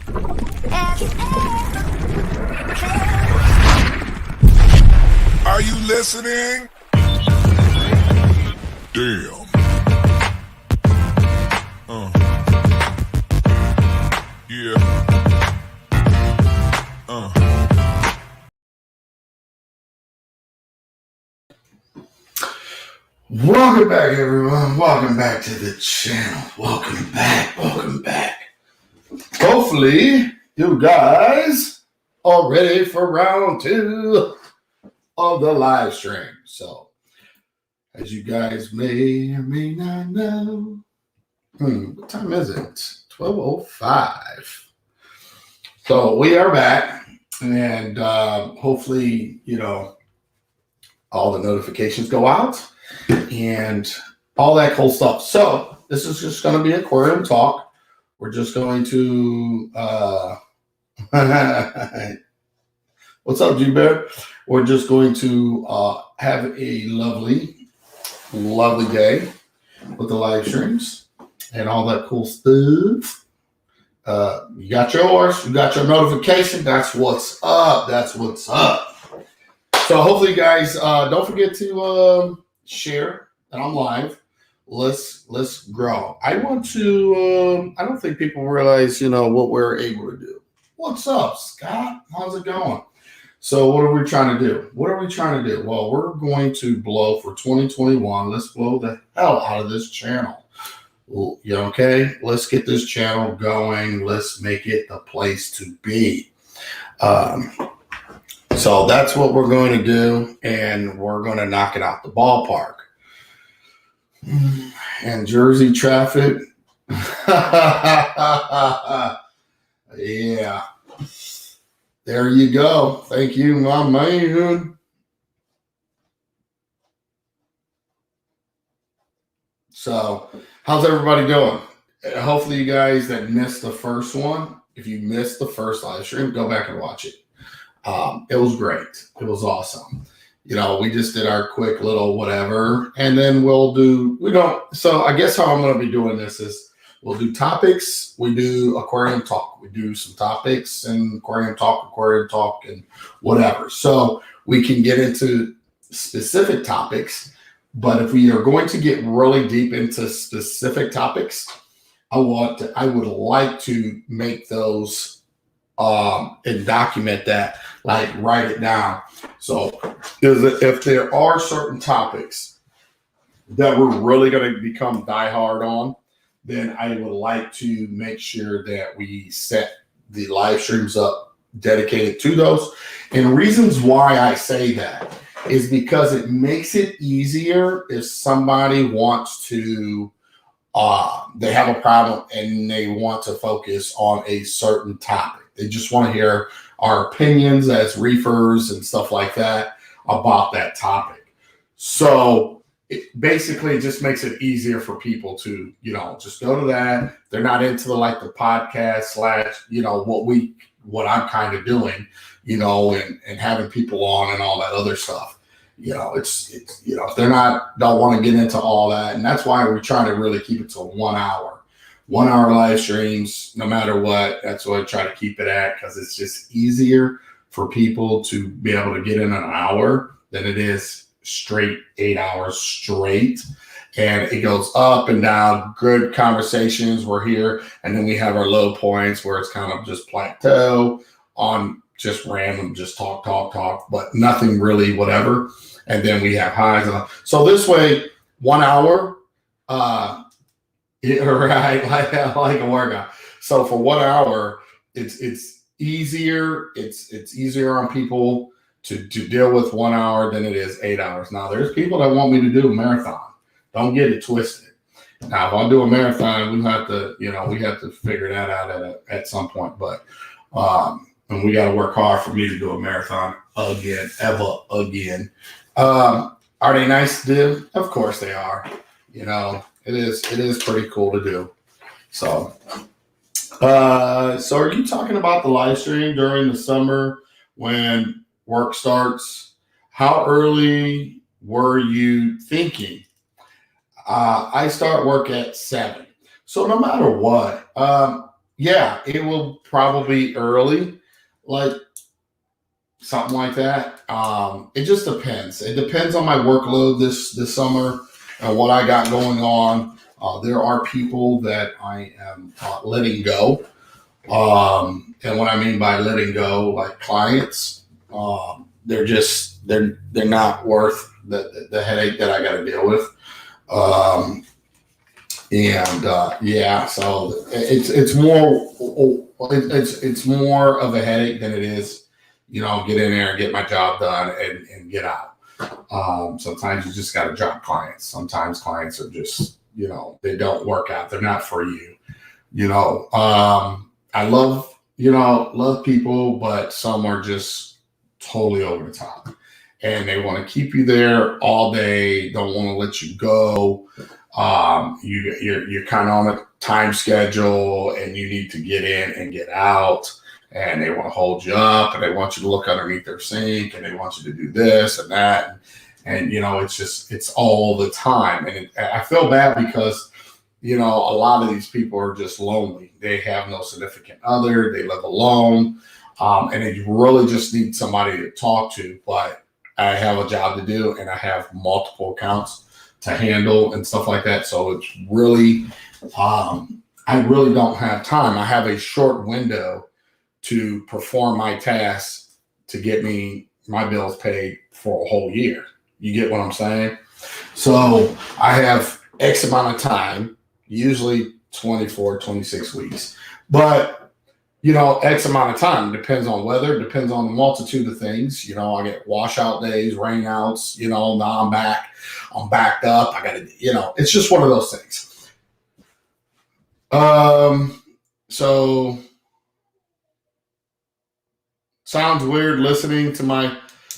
Are you listening? Damn. Yeah. Welcome back, everyone. Welcome back to the channel. Welcome back. Hopefully, you guys are ready for round 2 of the live stream. So, as you guys may or may not know, what time is it? 12:05. So, we are back, and hopefully, all the notifications go out and all that cool stuff. So this is just going to be Aquarium Talk. We're just going to what's up, G-Bear? We're just going to have a lovely day with the live streams and all that cool stuff. You got yours, you got your notification. That's what's up. So hopefully, you guys, don't forget to share that I'm live. Let's grow. I want to. I don't think people realize, what we're able to do. What's up, Scott? How's it going? So, what are we trying to do? Well, we're going to blow for 2021. Let's blow the hell out of this channel. Okay? Let's get this channel going. Let's make it the place to be. So that's what we're going to do, and we're going to knock it out the ballpark. And Jersey traffic. Yeah. There you go. Thank you, my man. So, how's everybody doing? Hopefully you guys that missed the first one, if you missed the first live stream, go back and watch it. It was great. It was awesome. We just did our quick little whatever, and then so I guess how I'm going to be doing this is we'll do topics. We do Aquarium Talk. We do some topics and Aquarium Talk, and whatever. So we can get into specific topics, but if we are going to get really deep into specific topics, I would like to make those and document that, like write it down. So if there are certain topics that we're really going to become diehard on, then I would like to make sure that we set the live streams up dedicated to those. And reasons why I say that is because it makes it easier if somebody wants to they have a problem and they want to focus on a certain topic. They just want to hear our opinions as reefers and stuff like that about that topic. So it basically just makes it easier for people to, just go to that. They're not into the podcast / what I'm kind of doing, and having people on and all that other stuff. It's if they're don't want to get into all that. And that's why we're trying to really keep it to 1 hour. 1 hour live streams, no matter what. That's what I try to keep it at, because it's just easier for people to be able to get in an hour than it is straight 8 hours straight. And it goes up and down. Good conversations. We're here. And then we have our low points where it's kind of just plateau on just random, just talk, but nothing really whatever. And then we have highs. So this way, 1 hour, right, like a workout. So for 1 hour, it's easier. It's easier on people to deal with 1 hour than it is 8 hours. Now, there's people that want me to do a marathon. Don't get it twisted. Now, if I do a marathon, we have to figure that out at some point. But and we got to work hard for me to do a marathon ever again. Are they nice to do? Of course they are. It is pretty cool to do. So are you talking about the live stream during the summer when work starts? How early were you thinking? I start work at 7. So no matter what, Yeah, it will probably be early, like something like that. It just depends. It depends on my workload this summer and what I got going on. There are people that I am letting go. And what I mean by letting go, like clients, they're not worth the headache that I got to deal with. Um, yeah, so it's more of a headache than it is, get in there and get my job done and get out. Sometimes you just got to drop clients. Sometimes clients are just, they don't work out. They're not for you. I love people, but some are just totally over the top, and they want to keep you there all day. Don't want to let you go. You're kind of on a time schedule, and you need to get in and get out. And they want to hold you up, and they want you to look underneath their sink, and they want you to do this and that, and it's all the time. And I feel bad because a lot of these people are just lonely. They have no significant other. They live alone, and they really just need somebody to talk to. But I have a job to do, and I have multiple accounts to handle and stuff like that. So it's really, I really don't have time. I have a short window to perform my tasks to get me my bills paid for a whole year. You get what I'm saying? So I have X amount of time, usually 24, 26 weeks. But, X amount of time depends on weather, depends on a multitude of things. I get washout days, rainouts, now I'm backed up. I got to, it's just one of those things. So sounds weird listening to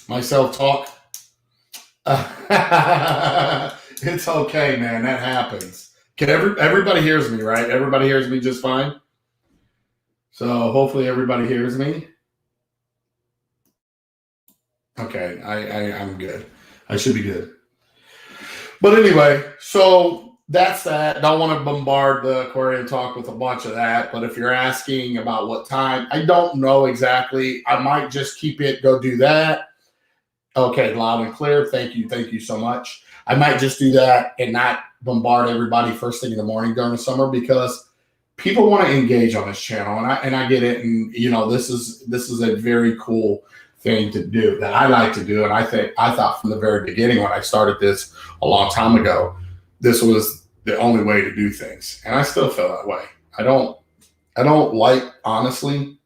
myself talk. It's okay, man. That happens. Everybody hears me, right? Everybody hears me just fine. So hopefully everybody hears me. Okay, I'm good. I should be good. But anyway, so that's that. Don't want to bombard the Aquarium Talk with a bunch of that. But if you're asking about what time, I don't know exactly. I might just keep it, go do that. Okay, loud and clear. Thank you. Thank you so much. I might just do that and not bombard everybody first thing in the morning during the summer, because people want to engage on this channel, and I get it. And this is a very cool thing to do that I like to do. And I thought from the very beginning when I started this a long time ago, this was the only way to do things. And I still feel that way. I don't like, honestly,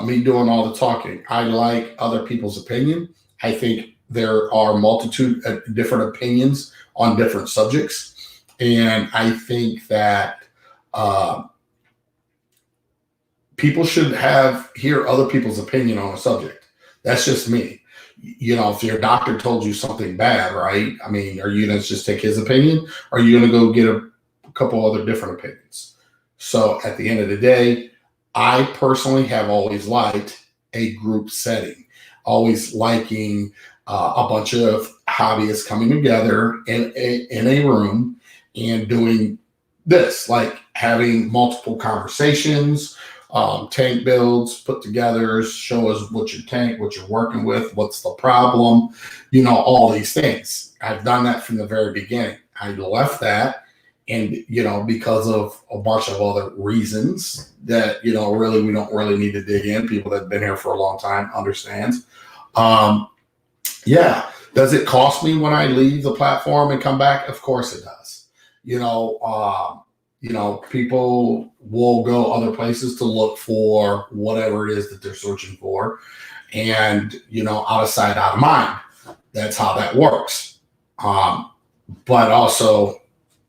me doing all the talking. I like other people's opinion. I think there are multitude of different opinions on different subjects. And I think that people should hear other people's opinion on a subject. That's just me. If your doctor told you something bad, right? I mean, are you going to just take his opinion? Or are you going to go get a couple other different opinions? So at the end of the day, I personally have always liked a group setting, always liking a bunch of hobbyists coming together in a room and doing this, like having multiple conversations, tank builds put together, show us what you're working with, what's the problem, all these things. I've done that from the very beginning. I left that, and because of a bunch of other reasons that really we don't really need to dig in. People that have been here for a long time understand. Yeah. Does it cost me when I leave the platform and come back? Of course it does. People will go other places to look for whatever it is that they're searching for. And, out of sight, out of mind. That's how that works. But also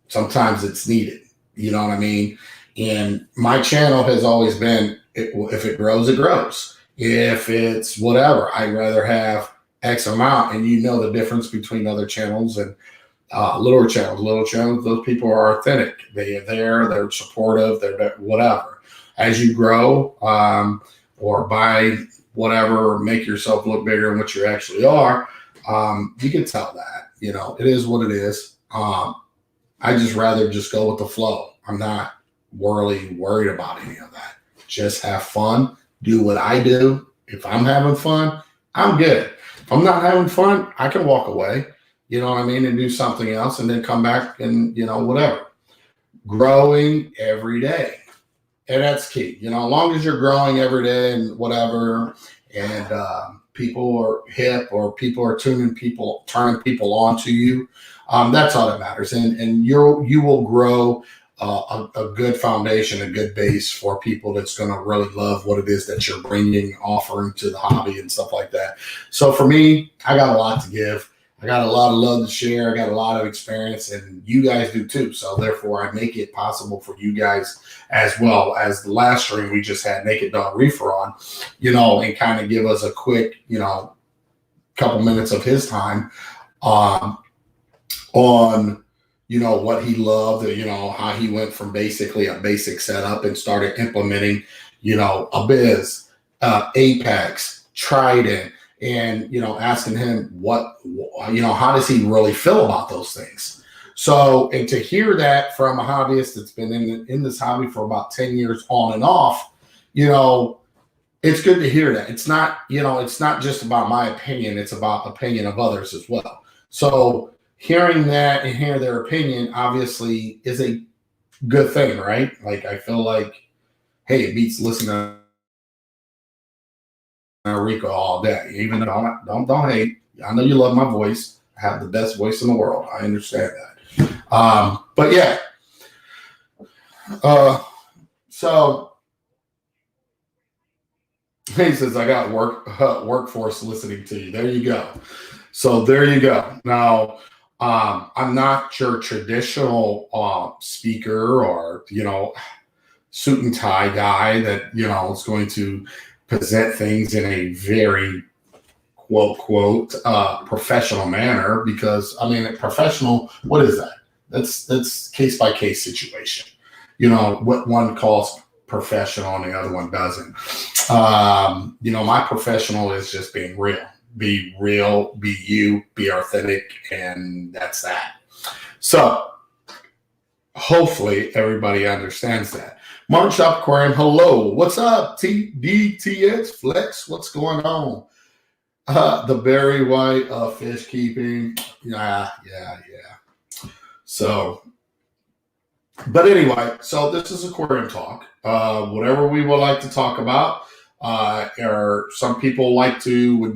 sometimes it's needed. You know what I mean? And my channel has always been, if it grows, it grows. If it's whatever, I'd rather have X amount. And the difference between other channels and little channels, those people are authentic. They're supportive, they're whatever. As you grow, or buy whatever, make yourself look bigger than what you actually are, you can tell that, it is what it is. I just rather just go with the flow. I'm not really worried about any of that. Just have fun, do what I do. If I'm having fun, I'm good. If I'm not having fun, I can walk away, you know what I mean, and do something else and then come back and, whatever. Growing every day. And that's key. As long as you're growing every day and whatever, and people are hip or people are turning people on to you, that's all that matters. And you will grow a good foundation, a good base for people that's going to really love what it is that you're bringing, offering to the hobby and stuff like that. So for me, I got a lot to give. I got a lot of love to share. I got a lot of experience, and you guys do too. So therefore, I make it possible for you guys, as well as the last stream we just had Naked Dog Reefer on, and kind of give us a quick, couple minutes of his time on, what he loved, how he went from basically a basic setup and started implementing, Abyss, Apex, Trident, and asking him how does he really feel about those things. So, and to hear that from a hobbyist that's been in this hobby for about 10 years on and off, it's good to hear that. It's not, it's not just about my opinion, it's about opinion of others as well. So hearing that and hearing their opinion obviously is a good thing, right? Like, I feel like, hey, it beats listening to Rico all day. Even though don't hate. I know you love my voice. I have the best voice in the world. I understand that. But yeah. So he says, I got workforce listening to you. There you go. So there you go. Now, I'm not your traditional speaker or, suit and tie guy that, is going to present things in a very quote professional manner, because professional, what is that? That's case by case situation. What one calls professional and the other one doesn't. My professional is just being real. Be real, be you, be authentic, and that's that. So hopefully everybody understands that. Martin Shop Aquarium, hello. What's up? TDTX Flex, what's going on? The Barry White fish keeping. Yeah. So, but anyway, so this is Aquarium Talk. Whatever we would like to talk about. Or some people would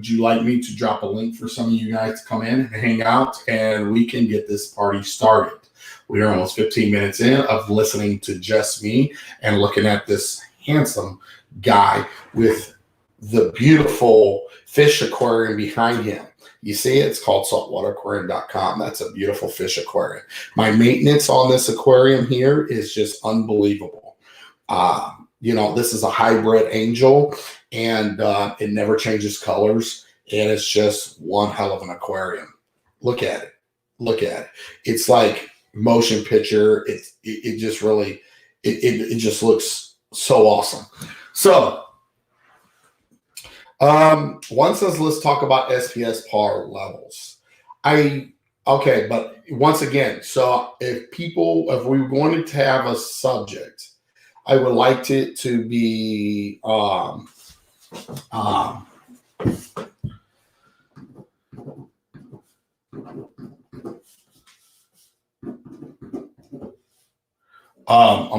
you like me to drop a link for some of you guys to come in and hang out, and we can get this party started. We are almost 15 minutes in of listening to just me and looking at this handsome guy with the beautiful fish aquarium behind him. You see it's called saltwateraquarium.com. That's a beautiful fish aquarium. My maintenance on this aquarium here is just unbelievable. This is a hybrid angel, and it never changes colors, and it's just one hell of an aquarium. Look at it. It's like motion picture. It just really, it just looks so awesome. So one says, let's talk about SPS PAR levels. But once again, so if we wanted to have a subject, I would like it to be I'm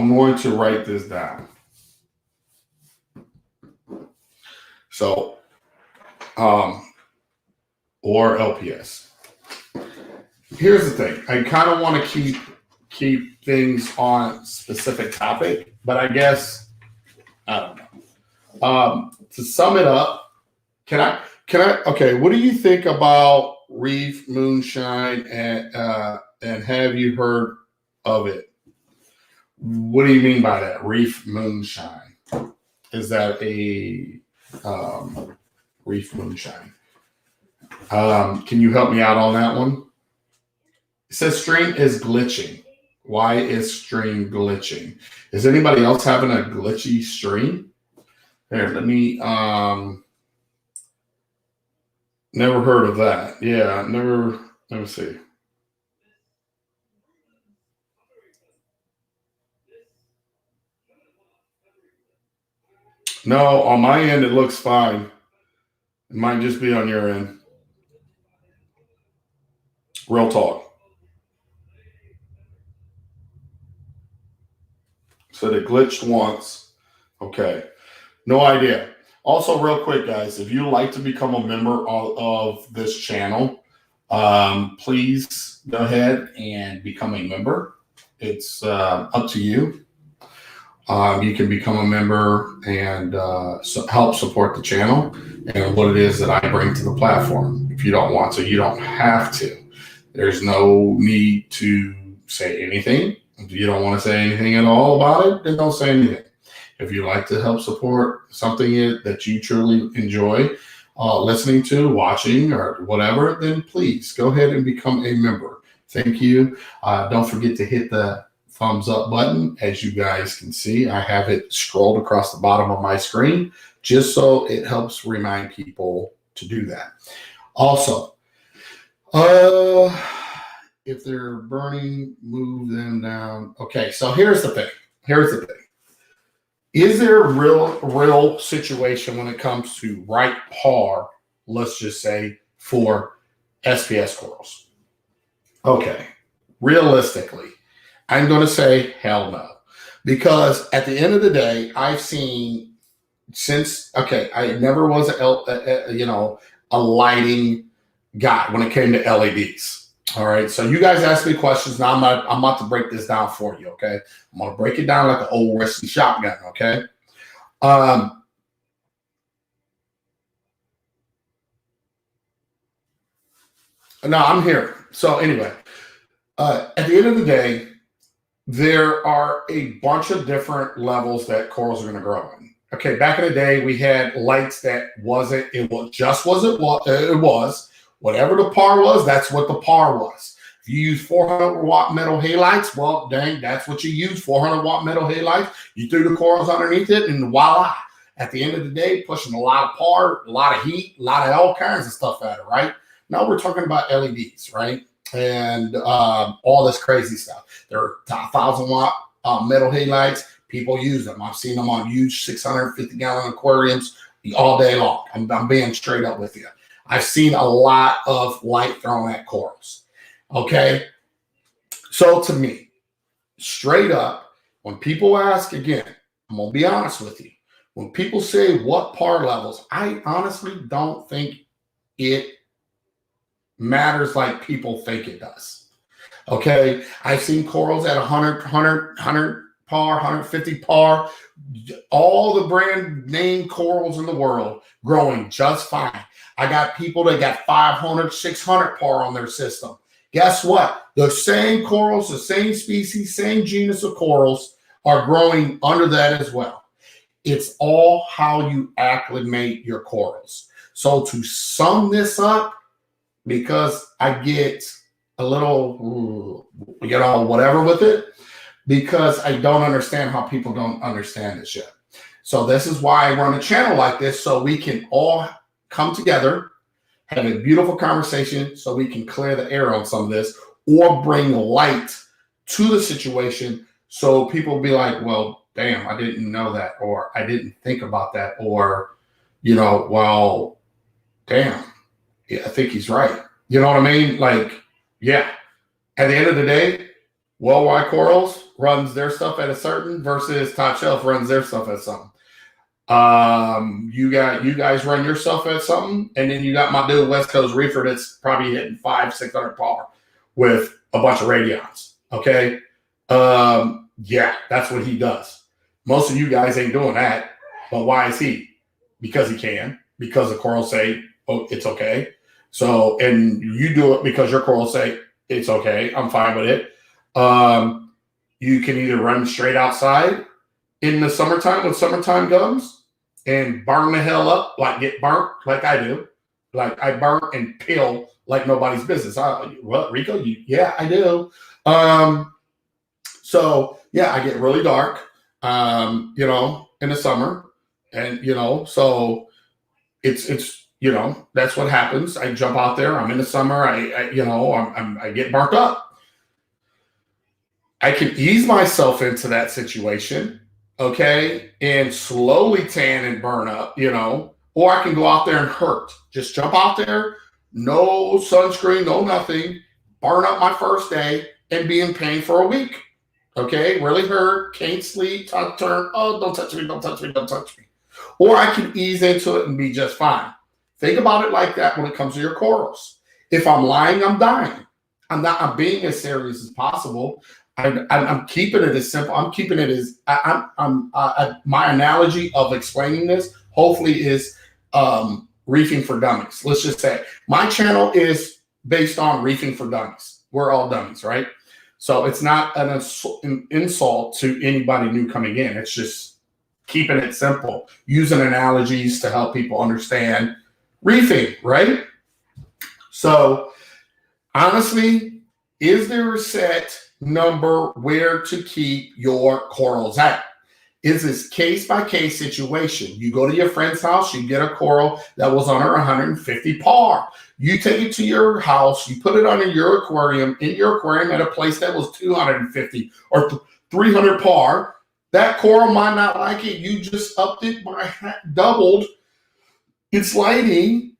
going to write this down. So, or LPS. Here's the thing. I kind of want to keep things on specific topic, but I guess I don't know. To sum it up, can I? Okay, what do you think about reef moonshine, and have you heard of it? What do you mean by that? Reef moonshine. Is that a reef moonshine? Can you help me out on that one? It says stream is glitching. Why is stream glitching? Is anybody else having a glitchy stream? Here, let me never heard of that. Yeah, never. Let me see. No, on my end, it looks fine. It might just be on your end. Real talk. So it glitched once. Okay. No idea. Also, real quick, guys, if you'd like to become a member of this channel, please go ahead and become a member. It's up to you. You can become a member and help support the channel and what it is that I bring to the platform. If you don't want to, you don't have to. There's no need to say anything. If you don't want to say anything at all about it, then don't say anything. If you like to help support something that you truly enjoy listening to, watching, or whatever, then please go ahead and become a member. Thank you. Don't forget to hit the thumbs up button. As you guys can see, I have it scrolled across the bottom of my screen just so it helps remind people to do that. Also, if they're burning, move them down. Okay, so here's the thing. Is there a real situation when it comes to right par, let's just say, for SPS corals? Okay, realistically, I'm going to say hell no. Because at the end of the day, I've seen I never was a lighting guy when it came to LEDs. All right, so you guys ask me questions. Now I'm about to break this down for you, okay? I'm going to break it down like an old rusty shotgun, okay? No, I'm here. So anyway, at the end of the day, there are a bunch of different levels that corals are going to grow in. Okay, back in the day, we had lights that it was whatever the par was, that's what the par was. If you use 400 watt metal halides, well, dang, that's what you use, 400 watt metal halides. You threw the corals underneath it, and voila. At the end of the day, pushing a lot of par, a lot of heat, a lot of all kinds of stuff at it, right? Now we're talking about LEDs, right? And all this crazy stuff. There are 1,000 watt metal halides. People use them. I've seen them on huge 650 gallon aquariums all day long. I'm being straight up with you. I've seen a lot of light thrown at corals. Okay. So to me, straight up, when people ask, again, I'm going to be honest with you. When people say what par levels, I honestly don't think it matters like people think it does. Okay. I've seen corals at 100 par, 150 par, all the brand name corals in the world growing just fine. I got people that got 500, 600 par on their system. Guess what? The same corals, the same species, same genus of corals are growing under that as well. It's all how you acclimate your corals. So to sum this up, because I get a little, whatever with it, because I don't understand how people don't understand this yet. So this is why I run a channel like this, so we can all come together, have a beautiful conversation, so we can clear the air on some of this, or bring light to the situation, so people will be like, well, damn, I didn't know that, or I didn't think about that, or, well, damn, yeah, I think he's right. You know what I mean? Like, yeah. At the end of the day, Worldwide Corals runs their stuff at a certain versus Top Shelf runs their stuff at something. You guys run your stuff at something, and then you got my dude West Coast Reefer that's probably hitting 500-600 par with a bunch of radions. Okay. Yeah, that's what he does. Most of you guys ain't doing that, but why is he? Because he can, because the corals say, oh, it's okay. So, and you do it because your corals say it's okay. I'm fine with it. You can either run straight outside in the summertime when summertime comes and burn the hell up, like get burnt like I do. Like I burn and peel like nobody's business. What, Rico? Yeah, I do. So yeah, I get really dark, in the summer, and so it's that's what happens. I jump out there. I'm in the summer. I get burnt up. I can ease myself into that situation. okay, and slowly tan and burn up, or I can go out there and hurt. Just jump out there, no sunscreen, no nothing, burn up my first day and be in pain for a week. Okay, really hurt, can't sleep, turn, oh, don't touch me, don't touch me, don't touch me. Or I can ease into it and be just fine. Think about it like that when it comes to your corals. If I'm lying, I'm dying. I'm being as serious as possible. I'm keeping it as simple. I'm keeping it as my analogy of explaining this hopefully is reefing for dummies. Let's just say my channel is based on reefing for dummies. We're all dummies, right? So it's not an insult to anybody new coming in. It's just keeping it simple, using analogies to help people understand reefing, right? So honestly, is there a set number where to keep your corals at? Is this case-by-case situation? You go to your friend's house, you get a coral that was under 150 PAR. You take it to your house, you put it under your aquarium, in your aquarium at a place that was 250 or 300 PAR. That coral might not like it. You just upped it by doubled its lighting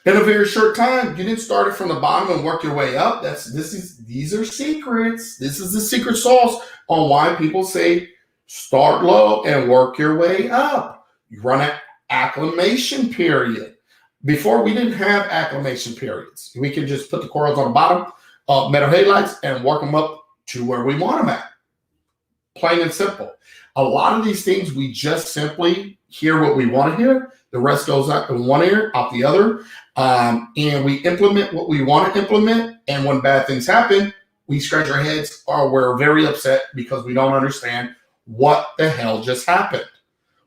in a very short time. You didn't start it from the bottom and work your way up. These are secrets. This is the secret sauce on why people say start low and work your way up. You run an acclimation period. Before, we didn't have acclimation periods. We could just put the corals on the bottom of metal halides and work them up to where we want them at. Plain and simple. A lot of these things, we just simply hear what we want to hear. The rest goes out in one ear, out the other. And we implement what we want to implement. And when bad things happen, we scratch our heads or we're very upset because we don't understand what the hell just happened.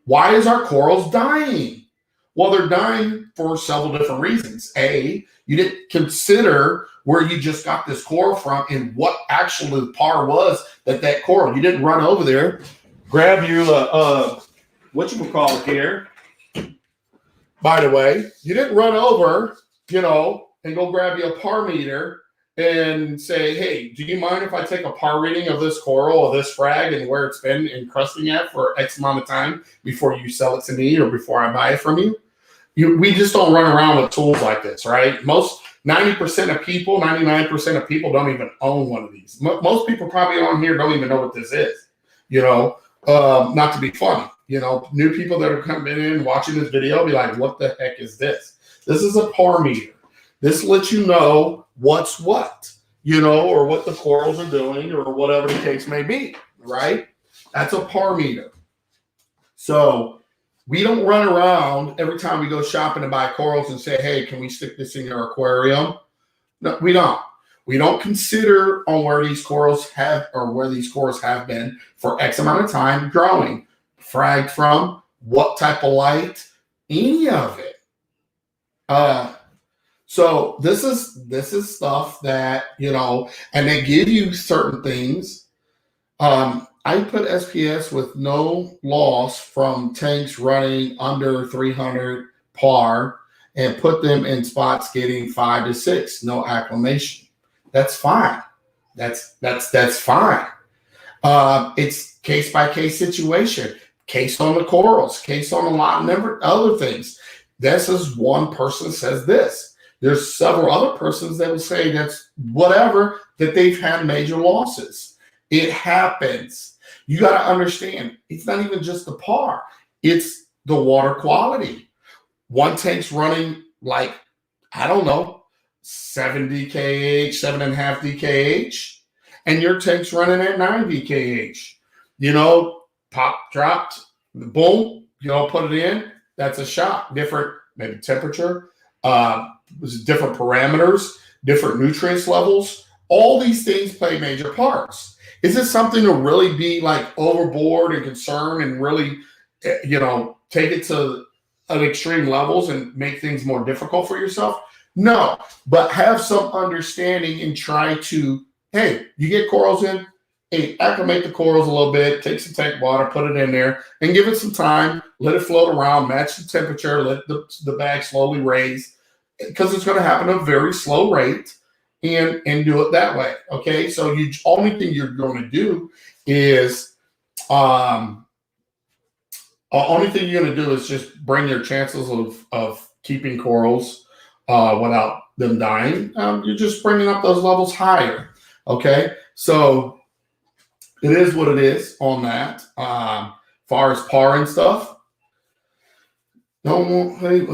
Why is our corals dying? Well, they're dying for several different reasons. A, you didn't consider where you just got this coral from and what actually the PAR was that coral. You didn't run over there, grab you what you would call it here. By the way, you didn't run over, and go grab you a PAR meter and say, hey, do you mind if I take a PAR reading of this coral or this frag and where it's been encrusting at for X amount of time before you sell it to me or before I buy it from you? We just don't run around with tools like this, right? 90% of people, 99% of people don't even own one of these. Most people probably on here don't even know what this is, not to be funny. New people that are coming in watching this video be like, what the heck is this? This is a PAR meter. This lets you know what's what, or what the corals are doing or whatever the case may be, right? That's a PAR meter. So we don't run around every time we go shopping to buy corals and say, hey, can we stick this in your aquarium? No, we don't. We don't consider on where these corals have been for X amount of time growing, fragged from, what type of light, any of it. So this is stuff that, and they give you certain things. I put SPS with no loss from tanks running under 300 PAR and put them in spots getting 5 to 6, no acclimation. That's fine. That's fine. It's case by case situation, case on the corals, case on a lot of other things. This is one person says this. There's several other persons that will say that's whatever, that they've had major losses. It happens. You got to understand, it's not even just the PAR. It's the water quality. One tank's running like, 7 DKH, 7.5 DKH, and your tank's running at 9 DKH. Pop, dropped, boom, put it in. That's a shot. Different, maybe temperature, different parameters, different nutrients levels. All these things play major parts. Is this something to really be like overboard and concerned and really, take it to an extreme levels and make things more difficult for yourself? No, but have some understanding and try to, hey, you get corals in, hey, acclimate the corals a little bit, take some tank water, put it in there, and give it some time, let it float around, match the temperature, let the bag slowly raise, because it's going to happen at a very slow rate. And do it that way. Okay. So only thing you're going to do is Only thing you're going to do is just bring your chances of keeping corals without them dying. You're just bringing up those levels higher. Okay, so it is what it is on that. Far as PAR and stuff. No, hey,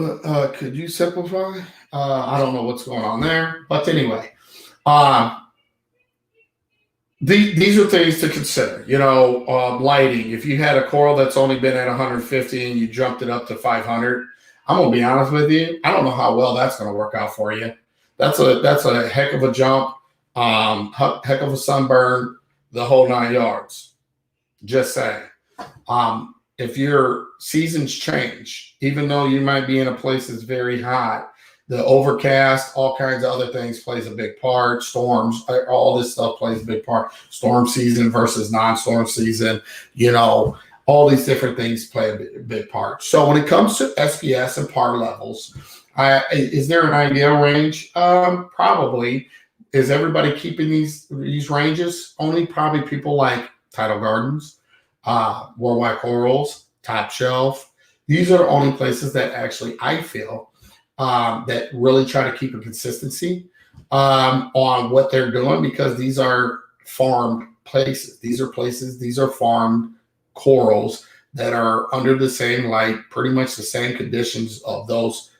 could you simplify? I don't know what's going on there, but anyway, these are things to consider. Lighting. If you had a coral that's only been at 150 and you jumped it up to 500, I'm gonna be honest with you. I don't know how well that's gonna work out for you. That's a heck of a jump, heck of a sunburn, the whole 9 yards. Just saying. If your seasons change, even though you might be in a place that's very hot, the overcast, all kinds of other things plays a big part. Storms, all this stuff plays a big part. Storm season versus non-storm season, all these different things play a big part. So when it comes to SPS and PAR levels, is there an ideal range? Probably. Is everybody keeping these ranges? Only probably people like Tidal Gardens, Worldwide Corals, Top Shelf. These are the only places that actually I feel that really try to keep a consistency on what they're doing, because these are farmed places. These are farmed corals that are under the same light, pretty much the same conditions of those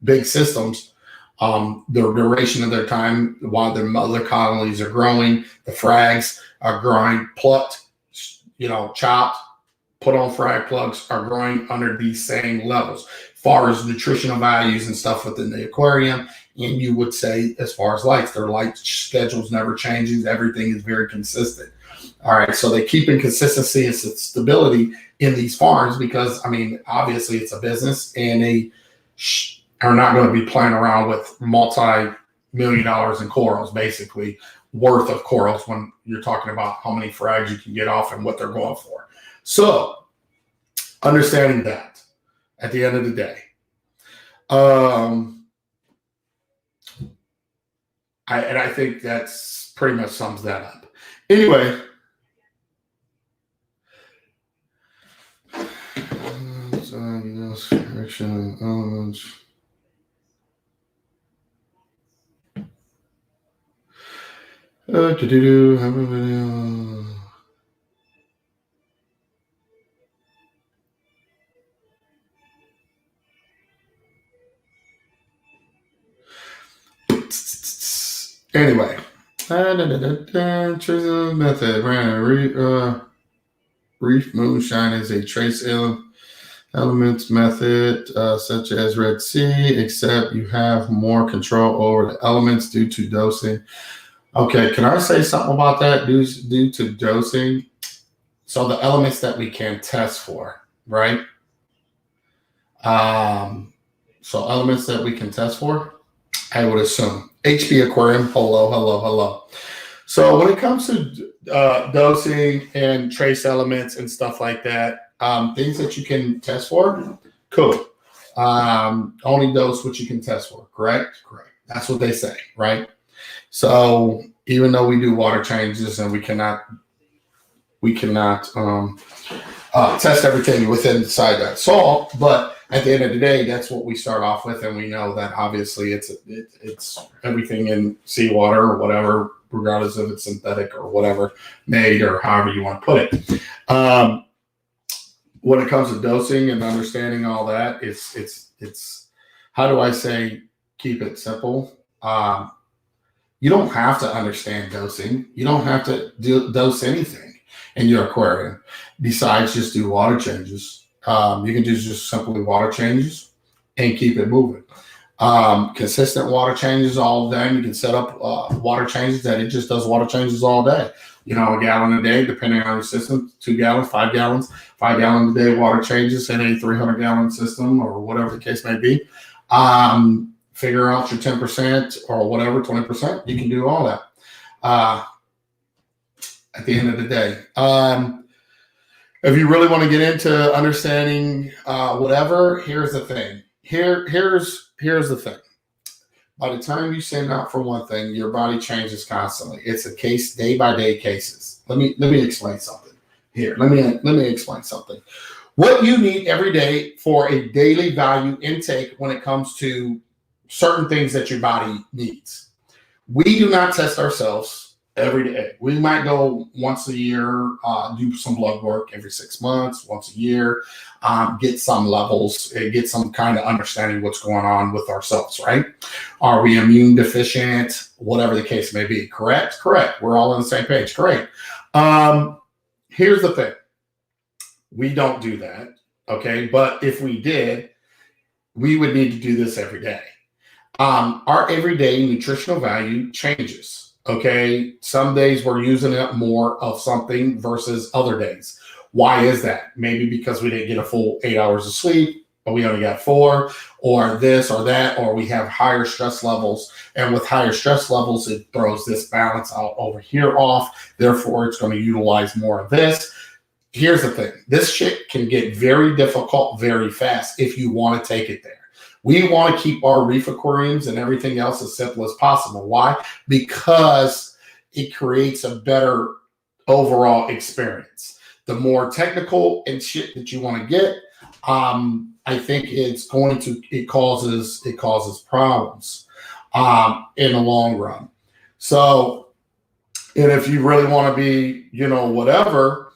big systems. The duration of their time while their mother colonies are growing, the frags are growing, plucked, chopped, put on frag plugs, are growing under these same levels. As far as nutritional values and stuff within the aquarium, and you would say as far as lights, their light schedules never changes. Everything is very consistent. All right, so they keep in consistency and stability in these farms because, obviously it's a business, and they are not going to be playing around with multi-million dollars in corals, basically, worth of corals, when you're talking about how many frags you can get off and what they're going for. So, understanding that at the end of the day, I think that's pretty much sums that up. Anyway, friction elements. Have a video. Anyway, method. Reef moonshine is a trace elements method, such as Red Sea, except you have more control over the elements due to dosing. Okay, can I say something about that? Due to dosing, so the elements that we can test for, right? So elements that we can test for, I would assume. HB Aquarium, hello. So when it comes to dosing and trace elements and stuff like that, things that you can test for, cool. Only dose what you can test for, correct? Correct. That's what they say, right? So even though we do water changes and we cannot test everything within inside that salt, but at the end of the day, that's what we start off with, and we know that obviously it's everything in seawater or whatever, regardless if it's synthetic or whatever, made or however you want to put it. When it comes to dosing and understanding all that, it's how do I say, keep it simple. You don't have to understand dosing. You don't have to dose anything in your aquarium besides just do water changes. You can do just simply water changes and keep it moving. Consistent water changes all day. You can set up water changes that it just does water changes all day. A gallon a day, depending on your system, 2 gallons, 5 gallons, 5 gallons a day water changes in a 300-gallon system or whatever the case may be. Figure out your 10% or whatever, 20%. You can do all that at the end of the day. If you really want to get into understanding whatever, here's the thing. Here's the thing. By the time you send out for one thing, your body changes constantly. It's a case, day by day cases. Let me explain something. Here, let me explain something. What you need every day for a daily value intake when it comes to certain things that your body needs. We do not test ourselves every day. We might go once a year, do some blood work every 6 months, once a year, get some levels, get some kind of understanding what's going on with ourselves, right? Are we immune deficient? Whatever the case may be. Correct? Correct. We're all on the same page. Correct. Here's the thing. We don't do that, okay? But if we did, we would need to do this every day. Our everyday nutritional value changes, okay? Some days we're using up more of something versus other days. Why is that? Maybe because we didn't get a full 8 hours of sleep, but we only got 4, or this or that, or we have higher stress levels. And with higher stress levels, it throws this balance out over here off. Therefore, it's going to utilize more of this. Here's the thing. This shit can get very difficult very fast if you want to take it there. We want to keep our reef aquariums and everything else as simple as possible. Why? Because it creates a better overall experience. The more technical and shit that you want to get, I think it causes problems in the long run. So, and if you really want to be, whatever,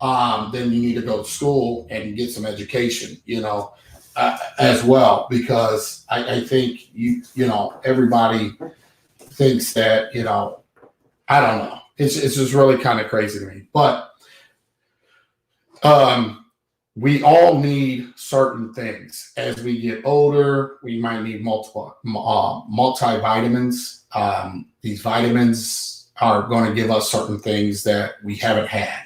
then you need to go to school and get some education, as well, because I think everybody thinks that, I don't know. It's just really kind of crazy to me. But we all need certain things. As we get older, we might need multivitamins. These vitamins are going to give us certain things that we haven't had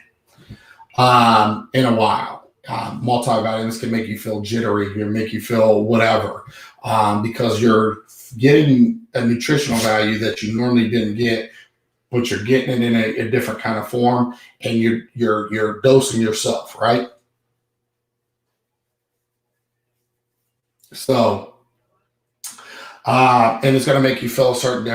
in a while. Multivitamins can make you feel jittery, can make you feel whatever, because you're getting a nutritional value that you normally didn't get, but you're getting it in a different kind of form, and you're dosing yourself, right? So, and it's going to make you feel a certain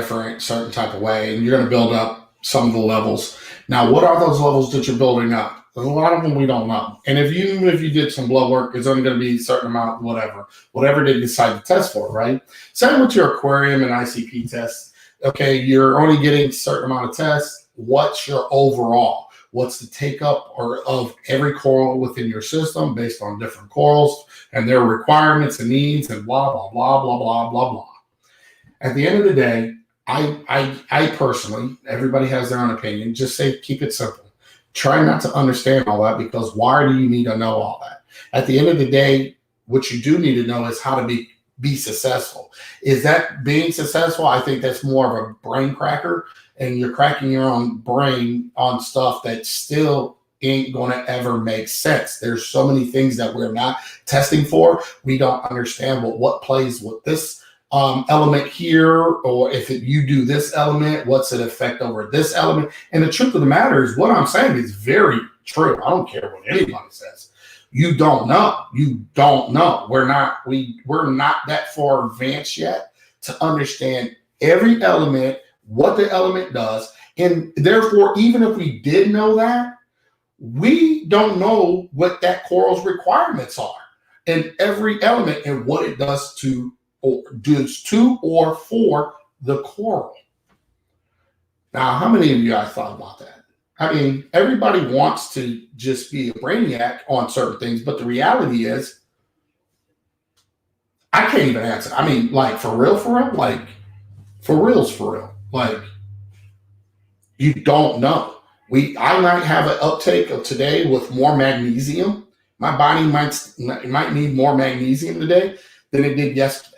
type of way, and you're going to build up some of the levels. Now, what are those levels that you're building up? There's a lot of them we don't know. And if you did some blood work, it's only going to be a certain amount, whatever they decide to test for, right? Same with your aquarium and ICP tests. Okay, you're only getting a certain amount of tests. What's your overall? What's the take up of every coral within your system based on different corals and their requirements and needs and blah, blah, blah, blah, blah, blah, blah. At the end of the day, I personally, everybody has their own opinion. Just say, keep it simple. Try not to understand all that, because why do you need to know all that? At the end of the day, what you do need to know is how to be successful. Is that being successful? I think that's more of a brain cracker, and you're cracking your own brain on stuff that still ain't going to ever make sense. There's so many things that we're not testing for. We don't understand what plays with this element here, or if you do this element, what's it affect over this element? And the truth of the matter is, what I'm saying is very true. I don't care what anybody says. You don't know. You don't know. We're not that far advanced yet to understand every element, what the element does, and therefore, even if we did know that, we don't know what that coral's requirements are, and every element and what it does to or for the coral. Now, how many of you guys thought about that? I mean, everybody wants to just be a brainiac on certain things, but the reality is, I can't even answer. I mean, like, for real, like, for real. Like, you don't know. I might have an uptake of today with more magnesium. My body might need more magnesium today than it did yesterday.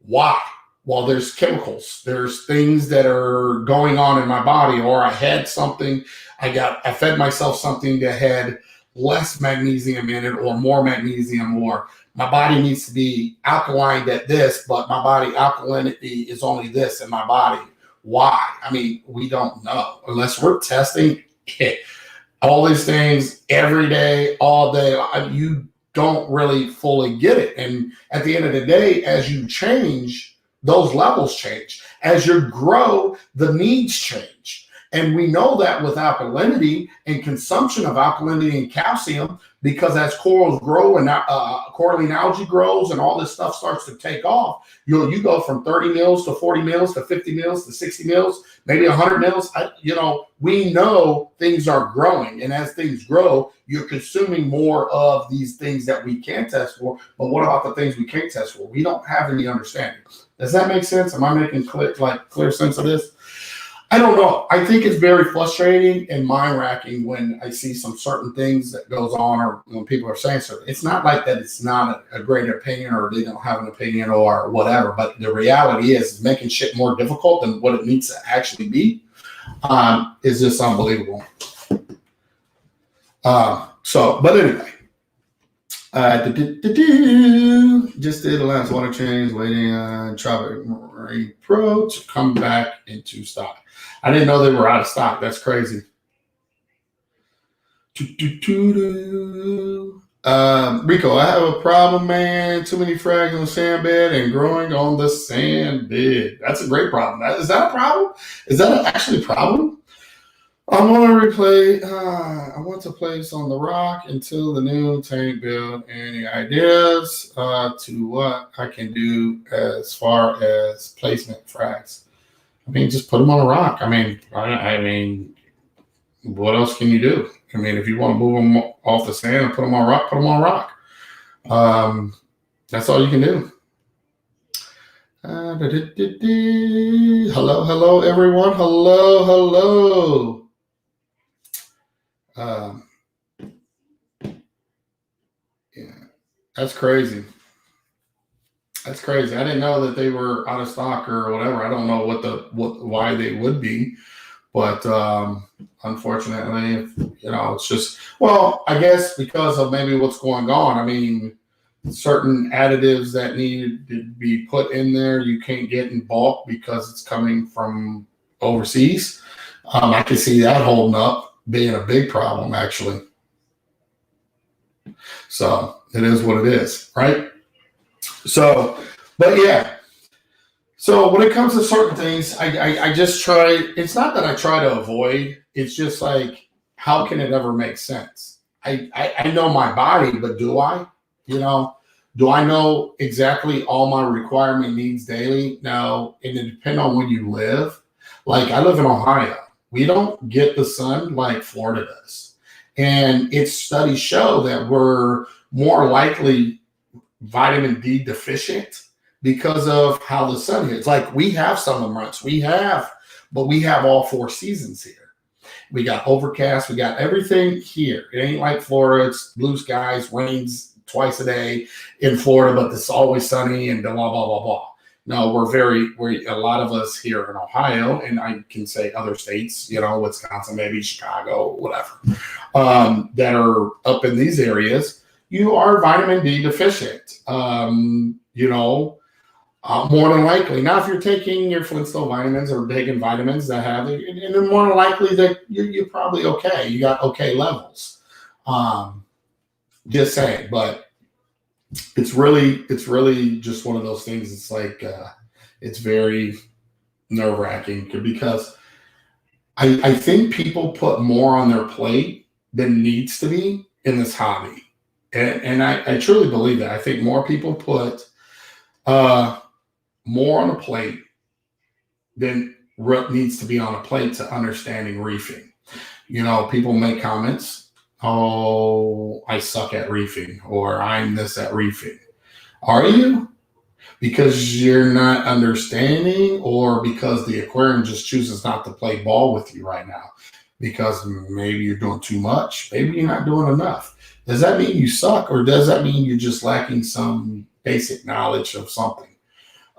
Why? Well, there's chemicals. There's things that are going on in my body, or I had something. I fed myself something that had less magnesium in it, or more magnesium, or my body needs to be alkaline at this, but my body alkalinity is only this in my body. Why? I mean, we don't know unless we're testing all these things every day, all day. You don't really fully get it. And at the end of the day, as you change, those levels change. As you grow, the needs change. And we know that with alkalinity and consumption of alkalinity and calcium, because as corals grow and coralline algae grows and all this stuff starts to take off, you go from 30 mils to 40 mils to 50 mils to 60 mils, maybe 100 mils. We know things are growing. And as things grow, you're consuming more of these things that we can test for. But what about the things we can't test for? We don't have any understanding. Does that make sense? Am I making clear sense of this? I don't know. I think it's very frustrating and mind-racking when I see some certain things that goes on, or when people are saying something. It's not like that it's not a great opinion or they don't have an opinion or whatever, but the reality is making shit more difficult than what it needs to actually be is just unbelievable. But anyway. Just did the last water change, waiting on Tropic Marine Pro to come back into stock. I didn't know they were out of stock. That's crazy. Rico, I have a problem, man. Too many frags on the sand bed and growing on the sand bed. That's a great problem. Is that a problem? Is that actually a problem? I want to place on the rock until the new tank build. Any ideas to what I can do as far as placement frags? I mean, just put them on a rock. I mean, what else can you do? I mean, if you want to move them off the sand and put them on rock, put them on rock. That's all you can do. Hello, everyone. Hello. Yeah, that's crazy. I didn't know that they were out of stock or whatever. I don't know why they would be, but unfortunately, it's just, well, I guess because of maybe what's going on. I mean, certain additives that need to be put in there, you can't get in bulk because it's coming from overseas. I can see that holding up, being a big problem, actually. So it is what it is, right? So, but yeah. So when it comes to certain things, I just try. It's not that I try to avoid. It's just like, how can it ever make sense? I know my body, but do I? Do I know exactly all my requirement needs daily? No, and it depends on where you live. Like, I live in Ohio. We don't get the sun like Florida does. And its studies show that we're more likely vitamin D deficient because of how the sun hits. Like, we have summer months. But we have all 4 seasons here. We got overcast. We got everything here. It ain't like Florida. It's blue skies, rains twice a day in Florida, but it's always sunny and blah, blah, blah, blah. No, we're a lot of us here in Ohio, and I can say other states, Wisconsin, maybe Chicago, whatever, that are up in these areas, you are vitamin D deficient, more than likely. Now, if you're taking your Flintstone vitamins or taking vitamins that have it, and then more than likely that you're probably okay. You got okay levels. Just saying, but it's really just one of those things. It's like it's very nerve-wracking because I think people put more on their plate than needs to be in this hobby, and I truly believe that. I think more people put more on a plate than what needs to be on a plate to understanding reefing. People make comments. Oh, I suck at reefing, or I'm this at reefing. Are you? Because you're not understanding, or because the aquarium just chooses not to play ball with you right now? Because maybe you're doing too much. Maybe you're not doing enough. Does that mean you suck, or does that mean you're just lacking some basic knowledge of something?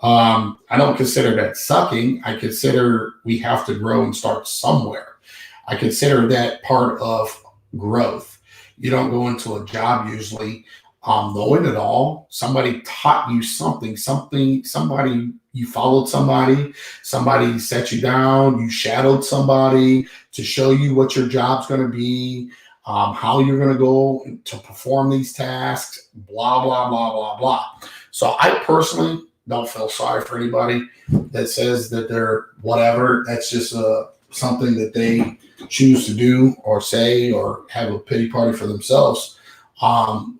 I don't consider that sucking. I consider we have to grow and start somewhere. I consider that part of growth. You don't go into a job usually knowing it all. Somebody taught you something, you followed somebody set you down, you shadowed somebody to show you what your job's going to be, how you're going to go to perform these tasks, blah, blah, blah, blah, blah. So I personally don't feel sorry for anybody that says that they're whatever. That's just something that they choose to do or say or have a pity party for themselves,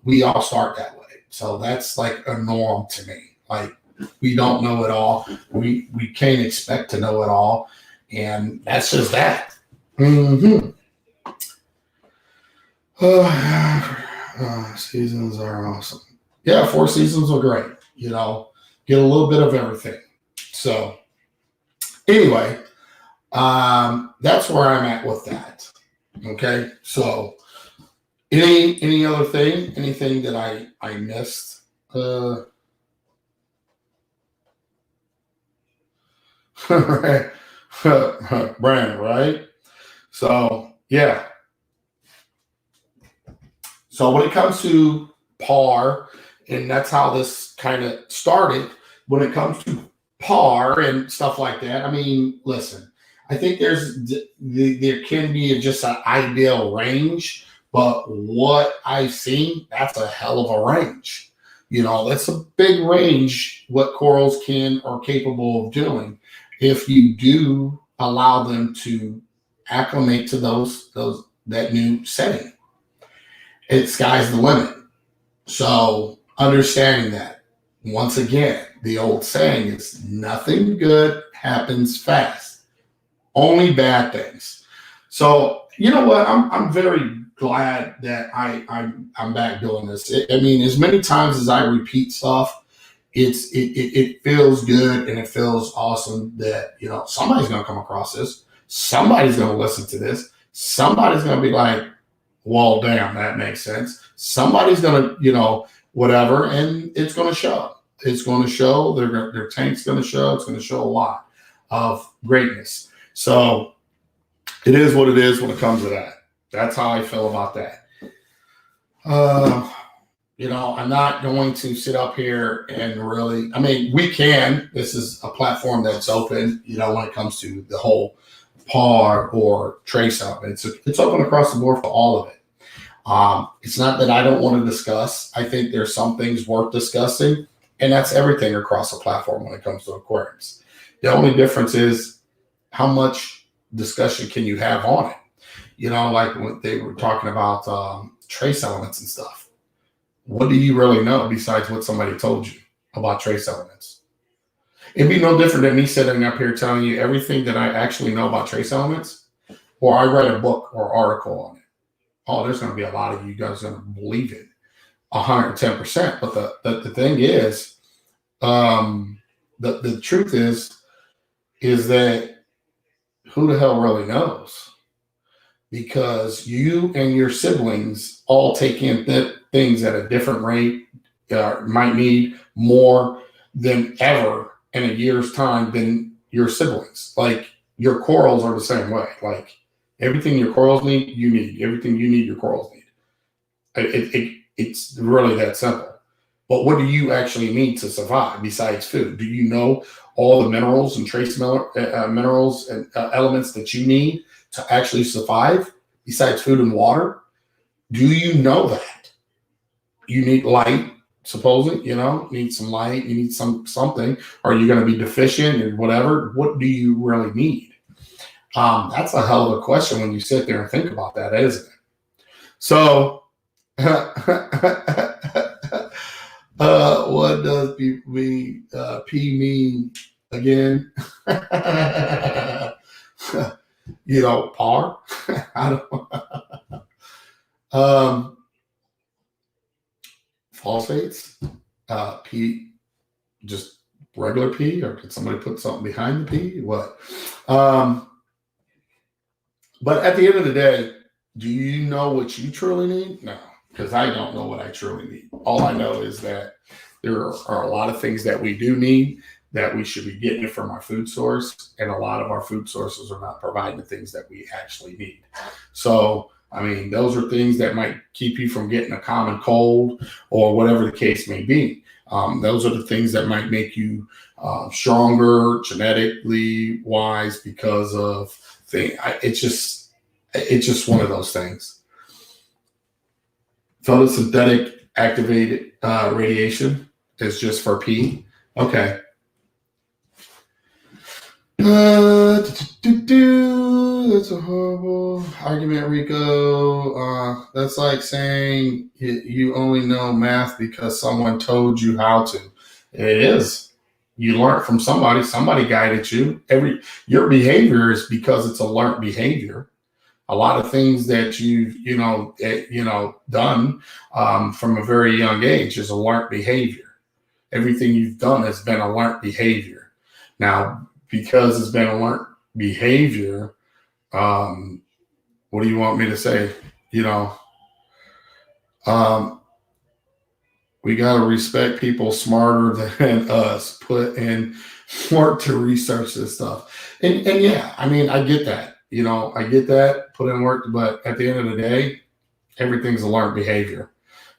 we all start that way. So that's like a norm to me. Like, we don't know it all. We can't expect to know it all. And that's just that. Mm-hmm. Seasons are awesome. Yeah, 4 seasons are great. You know, get a little bit of everything. So anyway, that's where I'm at with that. Okay. So any other thing, anything that I missed? Brandon, right? So yeah. So when it comes to PAR, and that's how this kind of started, when it comes to PAR and stuff like that, I mean, listen, I think there can be just an ideal range, but what I've seen, that's a hell of a range. You know, that's a big range what corals can or capable of doing if you do allow them to acclimate to that new setting. Sky's the limit. So understanding that, once again, the old saying is nothing good happens fast, only bad things. So you know what? I'm very glad that I'm back doing this. I mean, as many times as I repeat stuff, it feels good and it feels awesome that, you know, somebody's gonna come across this, somebody's gonna listen to this, somebody's gonna be like, well, damn, that makes sense. Somebody's gonna, you know, whatever, and it's gonna show. It's gonna show. Their tank's gonna show. It's gonna show a lot of greatness. So it is what it is when it comes to that. That's how I feel about that. You know, I'm not going to sit up here and really, I mean, we can. This is a platform that's open, you know, when it comes to the whole PAR or trace up. It's open across the board for all of it. It's not that I don't want to discuss. I think there's some things worth discussing, and that's everything across the platform when it comes to aquariums. The only difference is how much discussion can you have on it. You know, like when they were talking about trace elements and stuff. What do you really know besides what somebody told you about trace elements? It'd be no different than me sitting up here telling you everything that I actually know about trace elements, or I read a book or article on it. Oh, there's going to be a lot of you guys going to believe it 110%. But the thing is, the truth is that who the hell really knows? Because you and your siblings all take in things at a different rate, might need more than ever in a year's time than your siblings. Like, your corals are the same way. Like, everything your corals need, you need. Everything you need, your corals need. It's really that simple. But what do you actually need to survive besides food? Do you know all the minerals and trace minerals and elements that you need to actually survive besides food and water? Do you know that? You need light, supposedly, you know, need some light, you need something. Are you going to be deficient or whatever? What do you really need? That's a hell of a question when you sit there and think about that, isn't it? So, what does P mean again? You know, PAR. I don't. Phosphates. P, just regular P, or did somebody put something behind the P? What? But at the end of the day, do you know what you truly need? No, because I don't know what I truly need. All I know is that there are a lot of things that we do need that we should be getting from our food source, and a lot of our food sources are not providing the things that we actually need. So, I mean, those are things that might keep you from getting a common cold or whatever the case may be. Those are the things that might make you stronger genetically wise because of things. It's just one of those things. Photosynthetic activated radiation is just for P. Okay. That's a horrible argument, Rico. That's like saying you only know math because someone told you how to. It is. You learned from somebody. Somebody guided you. Your behavior is because it's a learned behavior. A lot of things that you've done from a very young age is a learned behavior. Everything you've done has been a learned behavior. Now, because it's been a learned behavior, what do you want me to say? Um, we got to respect people smarter than us, put in work to research this stuff. And yeah, I mean, I get that. I get that, put in work, but at the end of the day, everything's a learned behavior.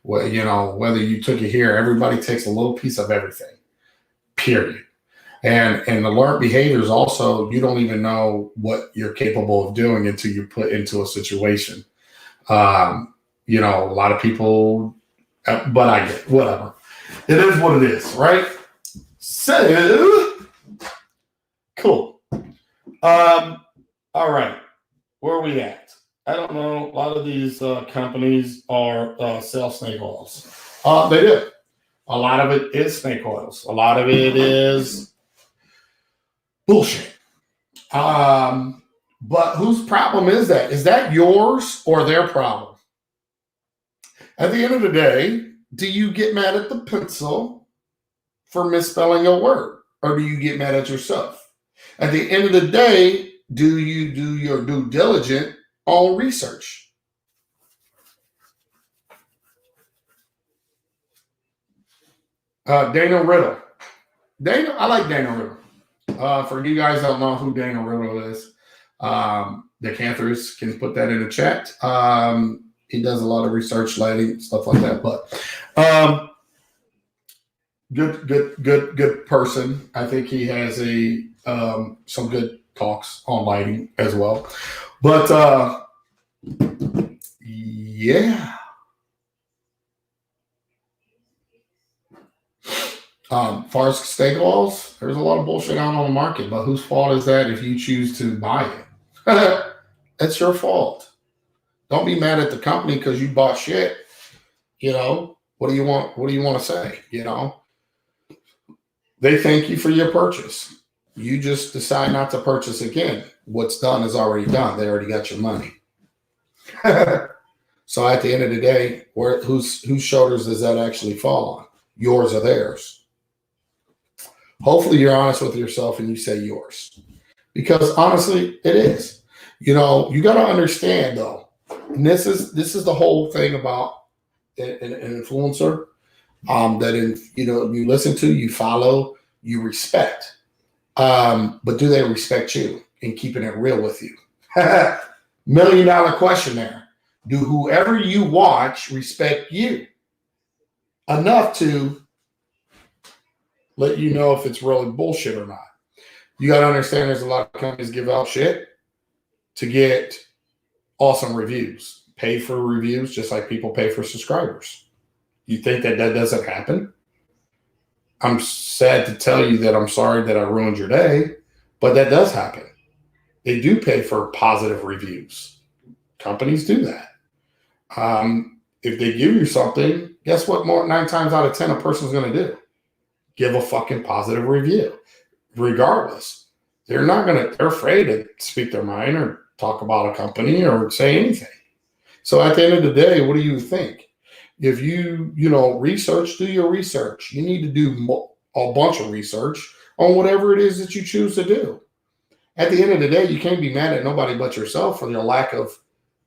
Well, whether you took it here, everybody takes a little piece of everything, period. And the learned behaviors also, you don't even know what you're capable of doing until you're put into a situation. A lot of people, but I get whatever. It is what it is, right? So cool. All right, where are we at? I don't know. A lot of these companies are sell snake oils. They do. A lot of it is snake oils. A lot of it is bullshit. But whose problem is that? Is that yours or their problem? At the end of the day, do you get mad at the pencil for misspelling a word? Or do you get mad at yourself? At the end of the day, do you do your due diligence on research? Dana Riddle. I like Dana Riddle. For you guys that don't know who Dana Riddle is, the Canthers can put that in the chat. He does a lot of research, lighting, stuff like that. But good person. I think he has some good talks on lighting as well. But yeah. Far as steak oils, there's a lot of bullshit out on the market, but whose fault is that if you choose to buy it? That's your fault. Don't be mad at the company because you bought shit. What do you want? What do you want to say? They thank you for your purchase. You just decide not to purchase again. What's done is already done. They already got your money. So at the end of the day, whose shoulders does that actually fall on? Yours or theirs? Hopefully you're honest with yourself and you say yours. Because honestly, it is. You got to understand though, and this is the whole thing about an influencer that you listen to, you follow, you respect. But do they respect you in keeping it real with you? $1 million question there. Do whoever you watch respect you enough to let you know if it's really bullshit or not? You got to understand there's a lot of companies give out shit to get awesome reviews. Pay for reviews just like people pay for subscribers. You think that doesn't happen? I'm sad to tell you that I'm sorry that I ruined your day, but that does happen. They do pay for positive reviews. Companies do that. If they give you something, guess what? 9 times out of 10, a person's going to do? Give a fucking positive review. Regardless, they're afraid to speak their mind or talk about a company or say anything. So at the end of the day, what do you think? If you research, do your research. You need to do a bunch of research on whatever it is that you choose to do. At the end of the day, you can't be mad at nobody but yourself for your lack of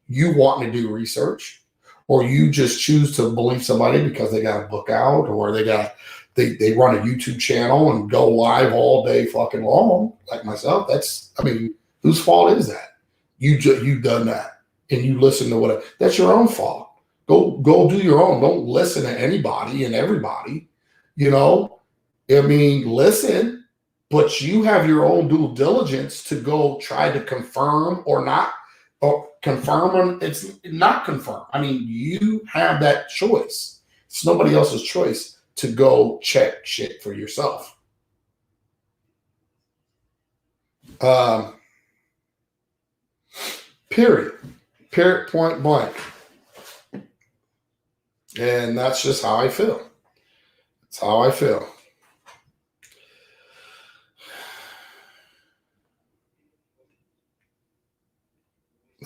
you wanting to do research, or you just choose to believe somebody because they got a book out or they run a YouTube channel and go live all day fucking long, like myself. Whose fault is that? You've done that and you listen to whatever. That's your own fault. Go do your own. Don't listen to anybody and everybody. Listen, but you have your own due diligence to go try to confirm or not, or confirm. It's not confirm. You have that choice. It's nobody else's choice to go check shit for yourself. Period. Period, point blank. And that's just how I feel. That's how I feel.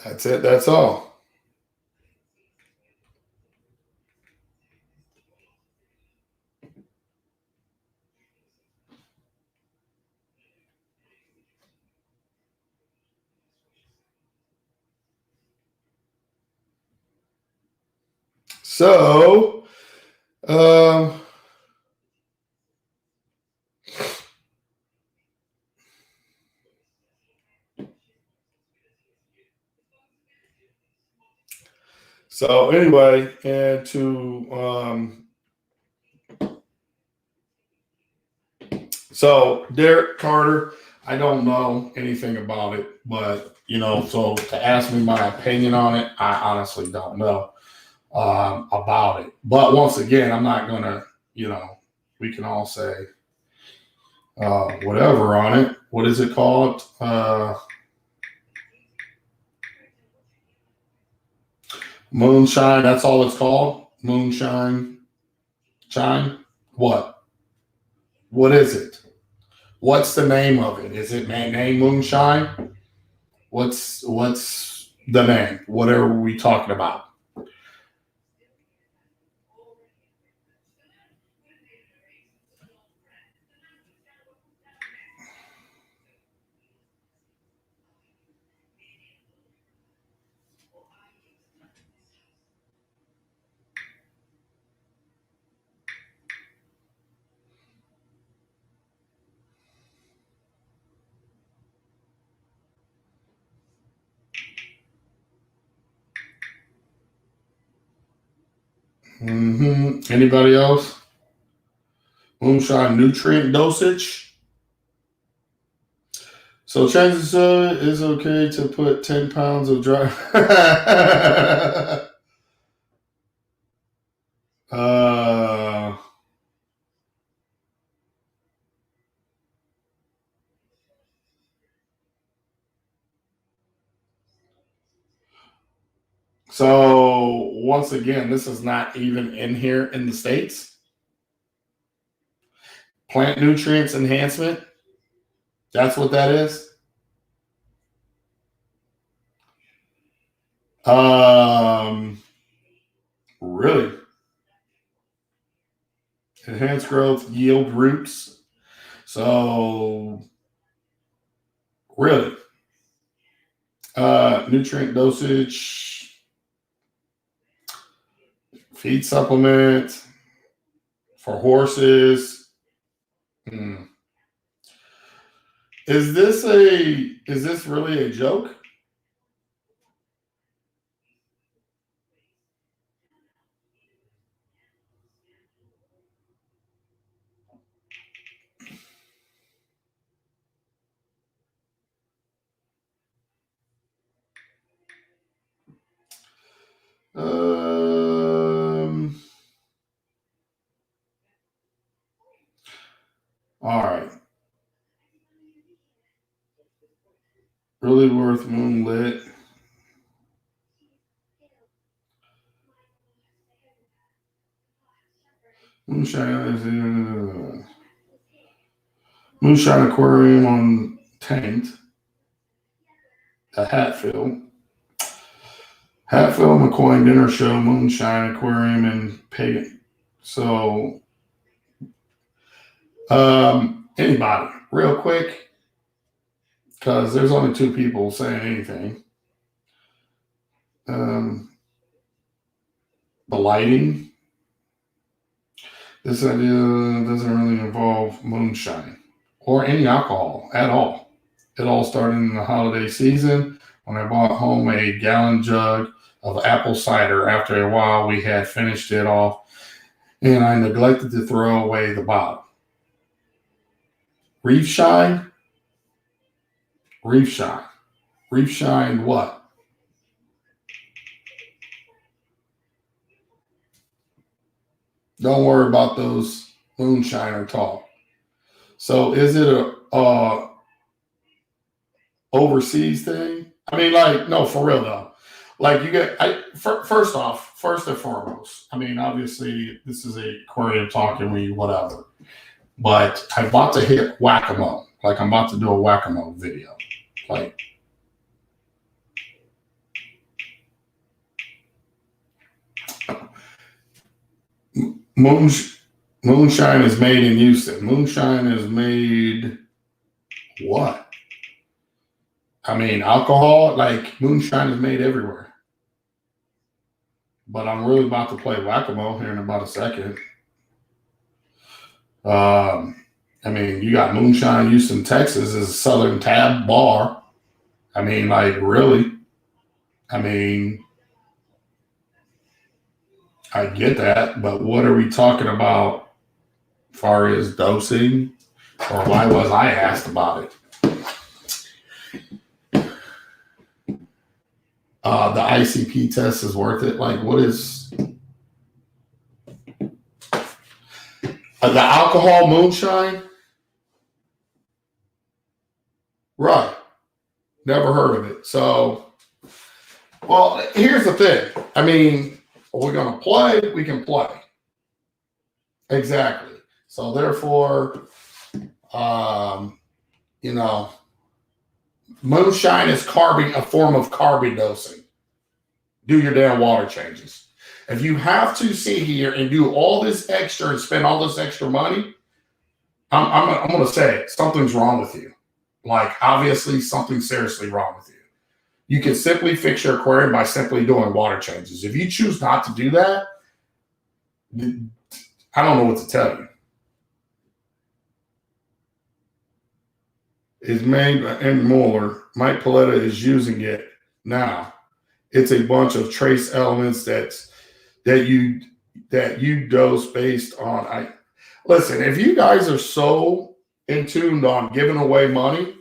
That's it. That's all. So, so anyway, and so Derek Carter, I don't know anything about it, but so to ask me my opinion on it, I honestly don't know about it. But once again, I'm not gonna, we can all say whatever on it. What is it called? Moonshine. That's all it's called. Moonshine. Shine. What? What is it? What's the name of it? Is it name Moonshine? What's the name? What are we talking about? Anybody else? Moonshine nutrient dosage. So chances are it's okay to put 10 pounds of dry. So once again, this is not even in here in the States. Plant nutrients enhancement. That's what that is. Really? Enhanced growth, yield roots. So really, nutrient dosage, feed supplement for horses. Is this really a joke? All right. Really worth moonlit. Moonshine Aquarium on Taint. A Hatfield. Hatfield McCoy Dinner Show, Moonshine Aquarium, and Pagan. So, anybody, real quick, because there's only two people saying anything. The lighting. This idea doesn't really involve moonshine or any alcohol at all. It all started in the holiday season when I bought home a gallon jug of apple cider. After a while, we had finished it off, and I neglected to throw away the bottle. Reef shine? Reef shine. Reef shine what? Don't worry about those moonshiner talk. So is it overseas thing. I mean, like, no, for real though. Like you get, first and foremost, I mean, obviously this is a Aquarium Talk and we whatever, but I'm about to hit whack-a-mole. Like I'm about to do a whack-a-mole video. Like, moonshine is made in Houston. Moonshine is made what? I mean, alcohol, like moonshine is made everywhere. But I'm really about to play whack-a-mole here in about a second. I mean, you got Moonshine Houston, Texas is a Southern Tab bar. I mean, like, really? I mean, I get that, but what are we talking about as far as dosing? Or why was I asked about it? The ICP test is worth it. Like, what is the alcohol moonshine? Right. Never heard of it. So, well, here's the thing. I mean, we're going to play, we can play. Exactly. So, therefore, you know, moonshine is a form of carbon dosing. Do your damn water changes. If you have to sit here and do all this extra and spend all this extra money, I'm going to say it, something's wrong with you. Like, obviously, something's seriously wrong with you. You can simply fix your aquarium by simply doing water changes. If you choose not to do that, I don't know what to tell you. It's made in Mueller. Mike Paletta is using it now. It's a bunch of trace elements that you dose based on. Listen, if you guys are so in tuned on giving away money,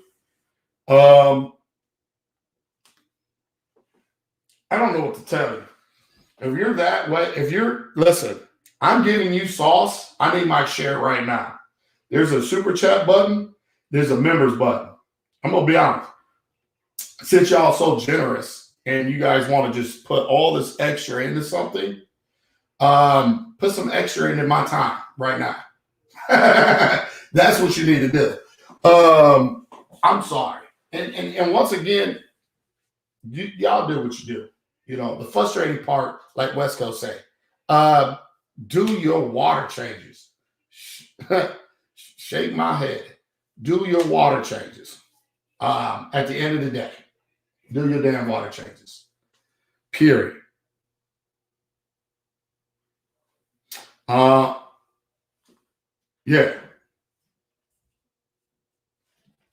I don't know what to tell you. If you're that way, listen, I'm giving you sauce. I need my share right now. There's a super chat button. There's a members button. I'm going to be honest. Since y'all so generous and you guys want to just put all this extra into something, put some extra into my time right now. That's what you need to do. I'm sorry. And once again, y'all do what you do. You know, the frustrating part, like West Coast say, do your water changes. Shake my head. Do your water changes. At the end of the day, do your damn water changes. Period. Yeah.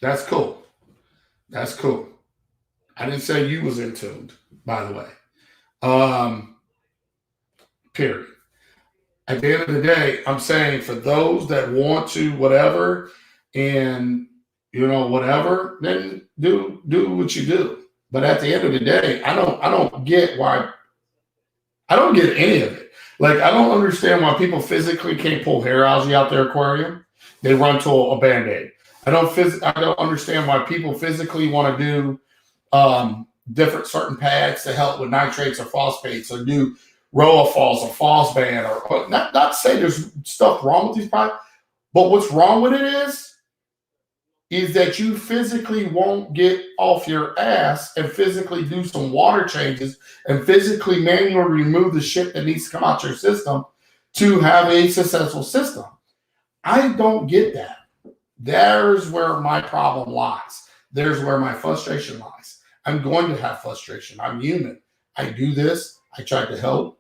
That's cool. That's cool. I didn't say you was in tuned, by the way. Period. At the end of the day, I'm saying for those that want to whatever and whatever, then do what you do. But at the end of the day, I don't get why. I don't get any of it. Like, I don't understand why people physically can't pull hair algae out their aquarium. They run to a Band-Aid. I don't understand why people physically want to do different certain pads to help with nitrates or phosphates, or do Roafalls or Phosban, or not to say there's stuff wrong with these products, but what's wrong with it is that you physically won't get off your ass and physically do some water changes and physically manually remove the shit that needs to come out your system to have a successful system. I don't get that. There's where my problem lies. There's where my frustration lies. I'm going to have frustration. I'm human. I do this. I try to help.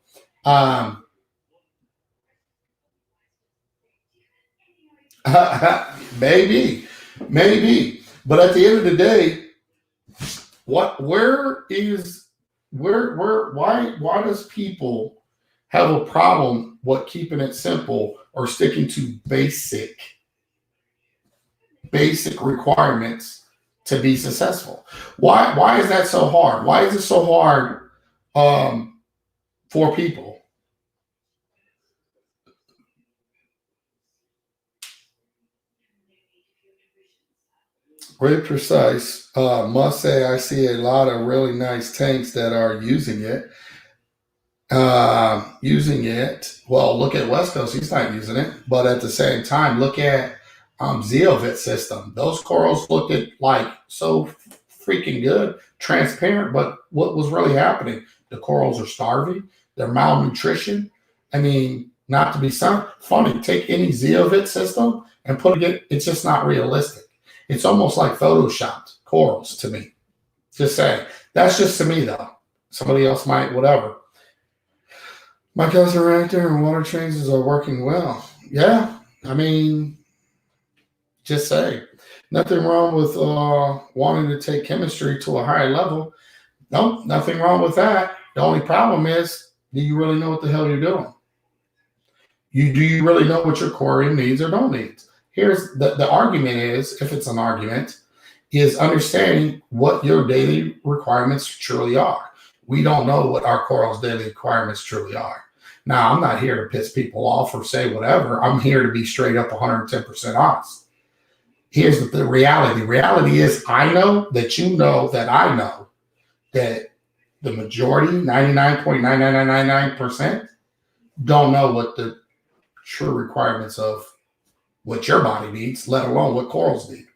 Maybe. But at the end of the day, why does people have a problem with keeping it simple or sticking to basic requirements to be successful? Why is that so hard? Why is it so hard for people? Very precise. Must say, I see a lot of really nice tanks that are using it. Well, look at West Coast; he's not using it. But at the same time, look at Zeovit system. Those corals looked at like so freaking good, transparent. But what was really happening? The corals are starving. They're malnutrition. I mean, not to be funny. Take any Zeovit system and put it. It's just not realistic. It's almost like photoshopped corals to me. Just saying. That's just to me though. Somebody else might, whatever. My cousin reactor and water changes are working well. Yeah, I mean, just say nothing wrong with wanting to take chemistry to a higher level. No, nothing wrong with that. The only problem is, do you really know what the hell you're doing? Do you really know what your aquarium needs or don't need? Here's the argument is, if it's an argument, is understanding what your daily requirements truly are. We don't know what our coral's daily requirements truly are. Now, I'm not here to piss people off or say whatever. I'm here to be straight up 110% honest. Here's the reality. The reality is, I know that you know that I know that the majority, 99.99999%, don't know what the true requirements of what your body needs, let alone what corals need.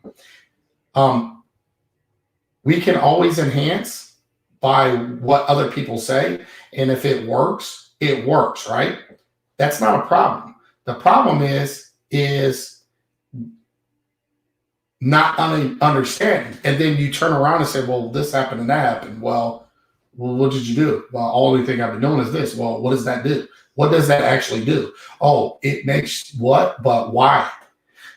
We can always enhance by what other people say. And if it works, right? That's not a problem. The problem is not understanding. And then you turn around and say, well, this happened and that happened. Well, what did you do? Well, only thing I've been doing is this. Well, what does that do? What does that actually do? Oh, it makes what? But why?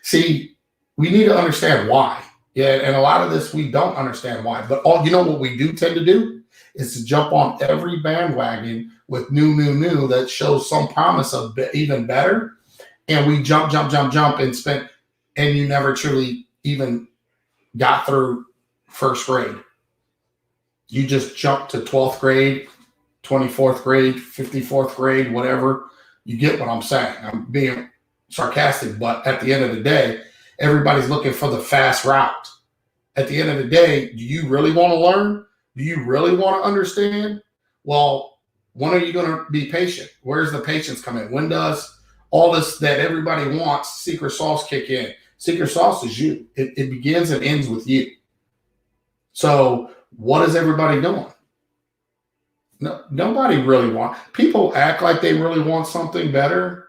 See, we need to understand why. Yeah, and a lot of this we don't understand why. But you know what we do tend to do is to jump on every bandwagon with new that shows some promise of even better, and we jump and spend, and you never truly even got through first grade. You just jumped to 12th grade, 24th grade, 54th grade, whatever. You get what I'm saying. I'm being sarcastic, but at the end of the day, everybody's looking for the fast route. At the end of the day, do you really want to learn? Do you really want to understand? Well, when are you going to be patient? Where's the patience come in? When does all this that everybody wants, secret sauce, kick in? Secret sauce is you. It begins and ends with you. So what is everybody doing? No, nobody really wants. People act like they really want something better.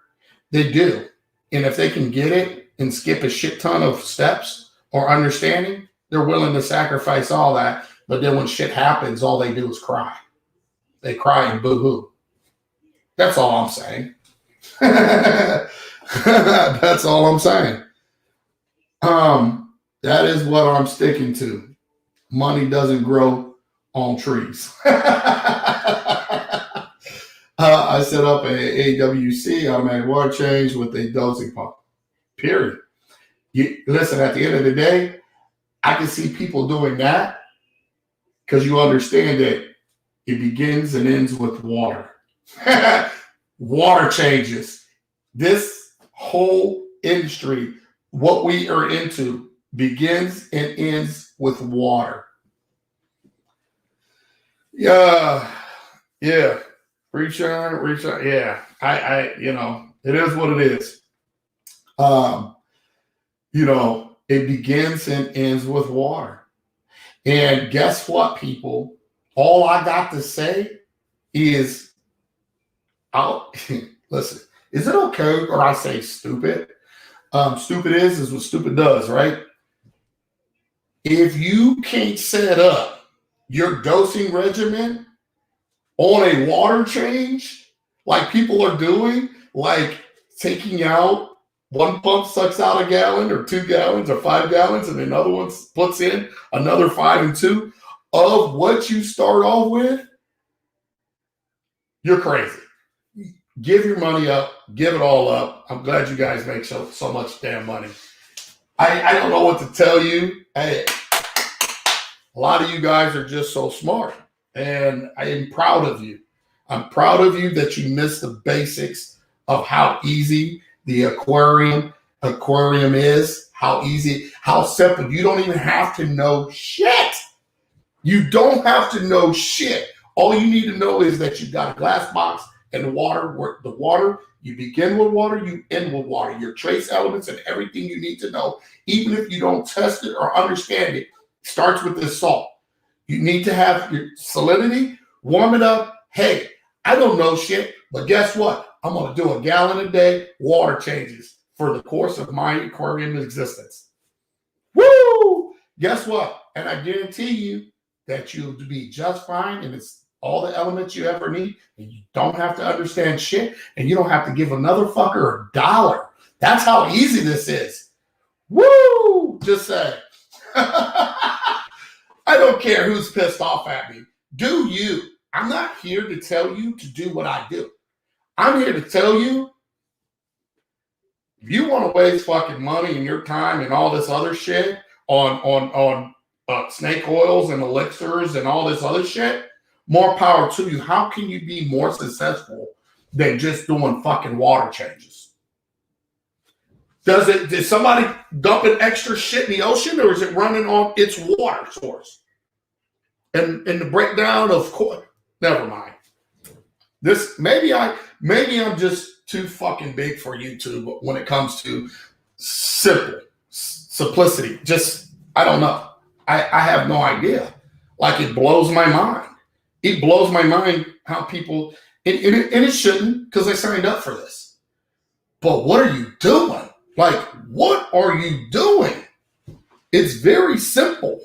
They do. And if they can get it and skip a shit ton of steps or understanding, they're willing to sacrifice all that. But then when shit happens, all they do is cry. They cry and boo-hoo. That's all I'm saying. That's all I'm saying. That is what I'm sticking to. Money doesn't grow on trees. I set up a AWC, automatic water change, with a dosing pump. Period. Listen, at the end of the day, I can see people doing that because you understand that it begins and ends with water. Water changes. This whole industry, what we are into, begins and ends with water. Yeah. Reach on. Yeah. I it is what it is. It begins and ends with water. And guess what, people? All I got to say is, listen, is it okay or I say stupid? Stupid is what stupid does, right? If you can't set up your dosing regimen on a water change, like people are doing, like taking out one pump sucks out a gallon or 2 gallons or 5 gallons, and another one puts in another 5 and 2 of what you start off with, you're crazy. Give your money up, give it all up. I'm glad you guys make so much damn money. I don't know what to tell you. A lot of you guys are just so smart, and I am proud of you. I'm proud of you that you missed the basics of how easy the aquarium is, how easy, how simple. You don't even have to know shit. You don't have to know shit. All you need to know is that you've got a glass box and the water, you begin with water, you end with water. Your trace elements and everything you need to know, even if you don't test it or understand it, starts with this salt. You need to have your salinity, warm it up. Hey, I don't know shit, but guess what? I'm going to do a gallon a day water changes for the course of my aquarium existence. Woo! Guess what? And I guarantee you that you'll be just fine, and it's all the elements you ever need, and you don't have to understand shit, and you don't have to give another fucker $1. That's how easy this is. Woo! Just say. I don't care who's pissed off at me. Do you? I'm not here to tell you to do what I do. I'm here to tell you, if you want to waste fucking money and your time and all this other shit on snake oils and elixirs and all this other shit, more power to you. How can you be more successful than just doing fucking water changes? Did somebody dump an extra shit in the ocean, or is it running on its water source? And the breakdown of course, never mind. This maybe I'm just too fucking big for YouTube when it comes to simplicity. Just I don't know. I have no idea. Like, it blows my mind. It blows my mind how people, and it shouldn't, because they signed up for this. But what are you doing? Like, what are you doing? It's very simple.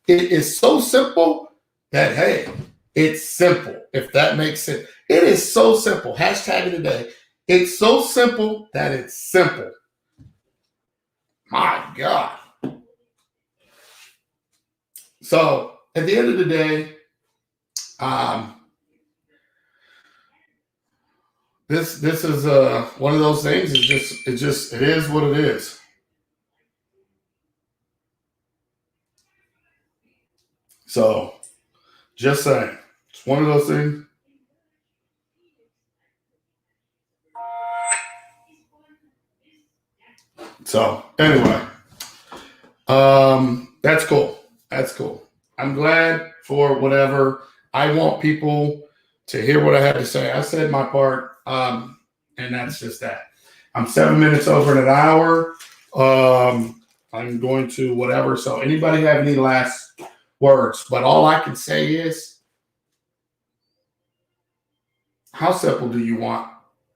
It is so simple that, hey, it's simple, if that makes sense. It is so simple. Hashtag of the day. It's so simple that it's simple. My God. So at the end of the day, this is one of those things. It is what it is. So just saying, it's one of those things. So anyway, that's cool. That's cool. I'm glad for whatever. I want people to hear what I had to say. I said my part, and that's just that. I'm 7 minutes over an hour. I'm going to whatever. So anybody have any last words? But all I can say is, how simple do you want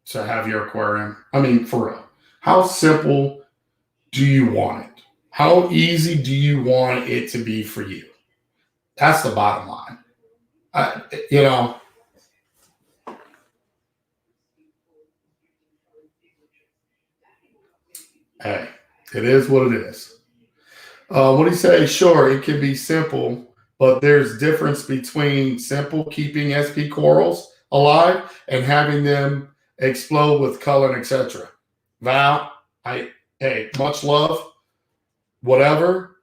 to have your aquarium? I mean, for real. How simple do you want it? How easy do you want it to be for you? That's the bottom line. Hey, it is what it is. What do you say? Sure, it can be simple, but there's difference between simple, keeping SP corals alive, and having them explode with color and etc. Val, hey, much love, whatever.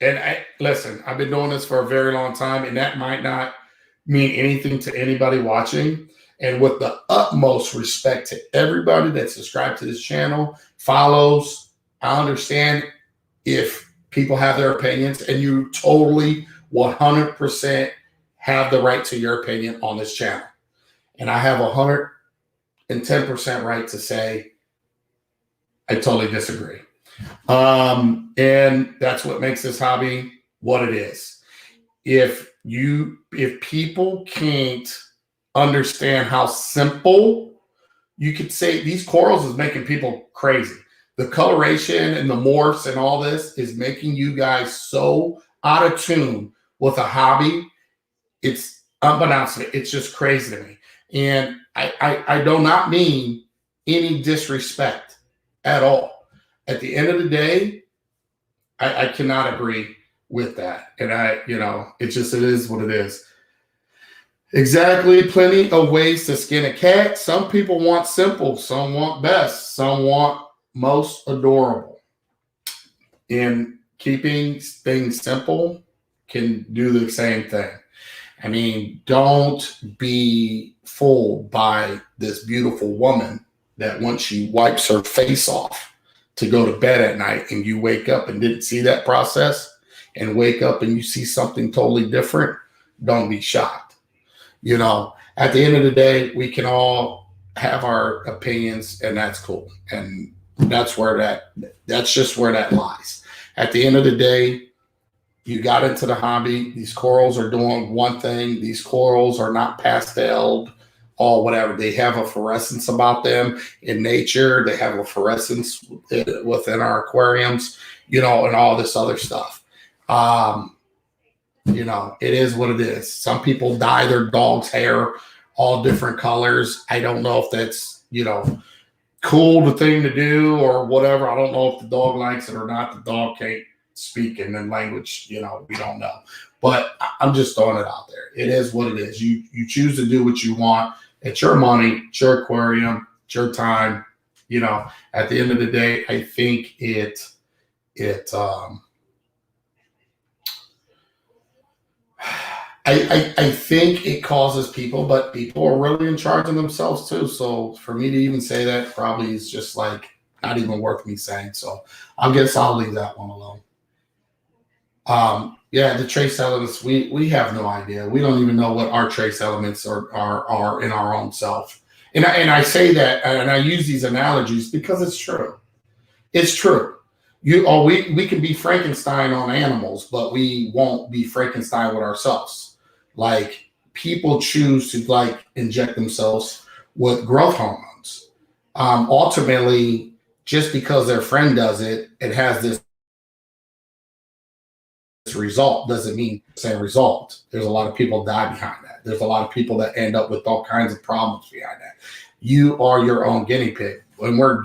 And listen, I've been doing this for a very long time, and that might not mean anything to anybody watching. And with the utmost respect to everybody that subscribed to this channel, follows, I understand if people have their opinions, and you totally 100% have the right to your opinion on this channel. And I have 110% right to say, I totally disagree. And that's what makes this hobby what it is. If people can't understand how simple, you could say these corals is making people crazy. The coloration and the morphs and all this is making you guys so out of tune with a hobby. It's unbeknownst to me. It's just crazy to me. And I do not mean any disrespect at all. At the end of the day, I cannot agree with that. And it is what it is. Exactly. Plenty of ways to skin a cat. Some people want simple. Some want best. Some want most adorable. And keeping things simple can do the same thing. I mean, don't be fooled by this beautiful woman that once she wipes her face off, to go to bed at night and you wake up and didn't see that process and wake up and you see something totally different, don't be shocked. You know, at the end of the day, we can all have our opinions, and that's cool. And that's just where that lies. At the end of the day, you got into the hobby. These corals are doing one thing. These corals are not pasteled or whatever. They have a fluorescence about them in nature. They have a fluorescence within our aquariums, you know, and all this other stuff. You know, it is what it is. Some people dye their dog's hair all different colors. I don't know if that's, you know, cool the thing to do or whatever. I don't know if the dog likes it or not. The dog can't speak in the language, you know, we don't know. But I'm just throwing it out there. It is what it is. You choose to do what you want. It's your money, it's your aquarium, it's your time. You know, at the end of the day, I think I think it causes people, but people are really in charge of themselves too. So for me to even say that probably is just like not even worth me saying. So I guess I'll leave that one alone. Yeah, the trace elements, we have no idea. We don't even know what our trace elements are in our own self. And I say that, and I use these analogies because it's true. It's true. We can be Frankenstein on animals, but we won't be Frankenstein with ourselves. Like people choose to like inject themselves with growth hormones. Ultimately, just because their friend does it, it has this result doesn't mean the same result. There's a lot of people die behind that. There's a lot of people that end up with all kinds of problems behind that. You are your own guinea pig. When we're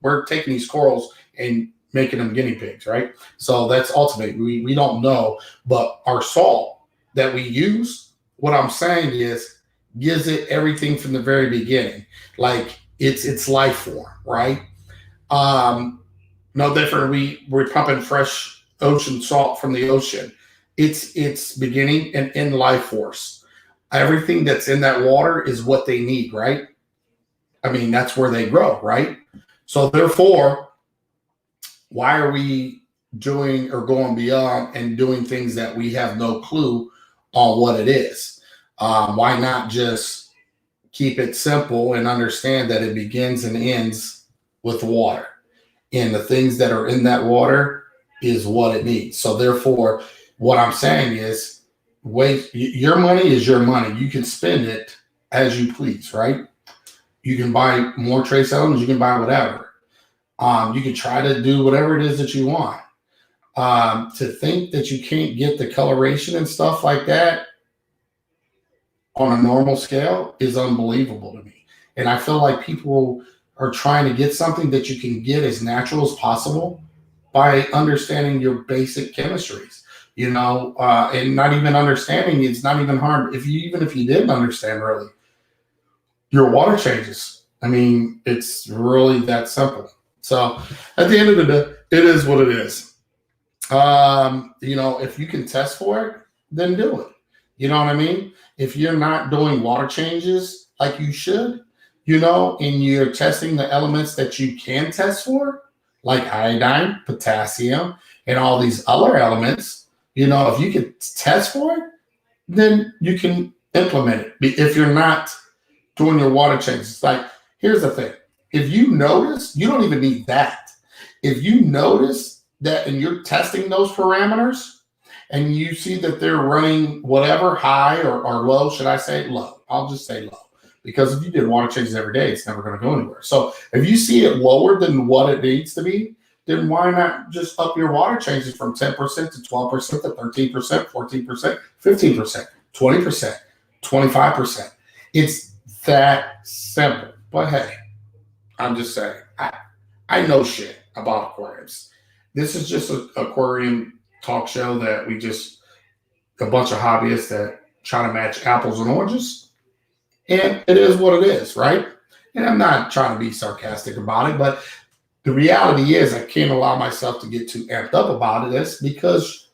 we're taking these corals and making them guinea pigs, right? So that's ultimate. We don't know, but our salt that we use, what I'm saying is, gives it everything from the very beginning. Like it's life form, right? No different. We're pumping fresh ocean salt from the ocean. It's beginning and end life force. Everything that's in that water is what they need, right? I mean, that's where they grow, right? So therefore, why are we doing or going beyond and doing things that we have no clue on what it is? Why not just keep it simple and understand that it begins and ends with water? And the things that are in that water is what it needs. So therefore, what I'm saying is, your money is your money. You can spend it as you please, right? You can buy more trace elements. You can buy whatever. You can try to do whatever it is that you want. To think that you can't get the coloration and stuff like that on a normal scale is unbelievable to me. And I feel like people are trying to get something that you can get as natural as possible by understanding your basic chemistries, you know, and not even understanding. It's not even hard. Even if you didn't understand really, your water changes. I mean, it's really that simple. So at the end of the day, it is what it is. You know, if you can test for it, then do it. You know what I mean? If you're not doing water changes like you should, you know, and you're testing the elements that you can test for, like iodine, potassium, and all these other elements, you know, if you can test for it, then you can implement it. If you're not doing your water changes, it's like, here's the thing. If you notice, you don't even need that. If you notice that and you're testing those parameters and you see that they're running whatever, high or low, should I say low? I'll just say low. Because if you did water changes every day, it's never going to go anywhere. So if you see it lower than what it needs to be, then why not just up your water changes from 10% to 12% to 13%, 14%, 15%, 20%, 25%. It's that simple. But hey, I'm just saying, I know shit about aquariums. This is just an aquarium talk show that we just, a bunch of hobbyists that try to match apples and oranges. And it is what it is, right? And I'm not trying to be sarcastic about it, but the reality is I can't allow myself to get too amped up about this because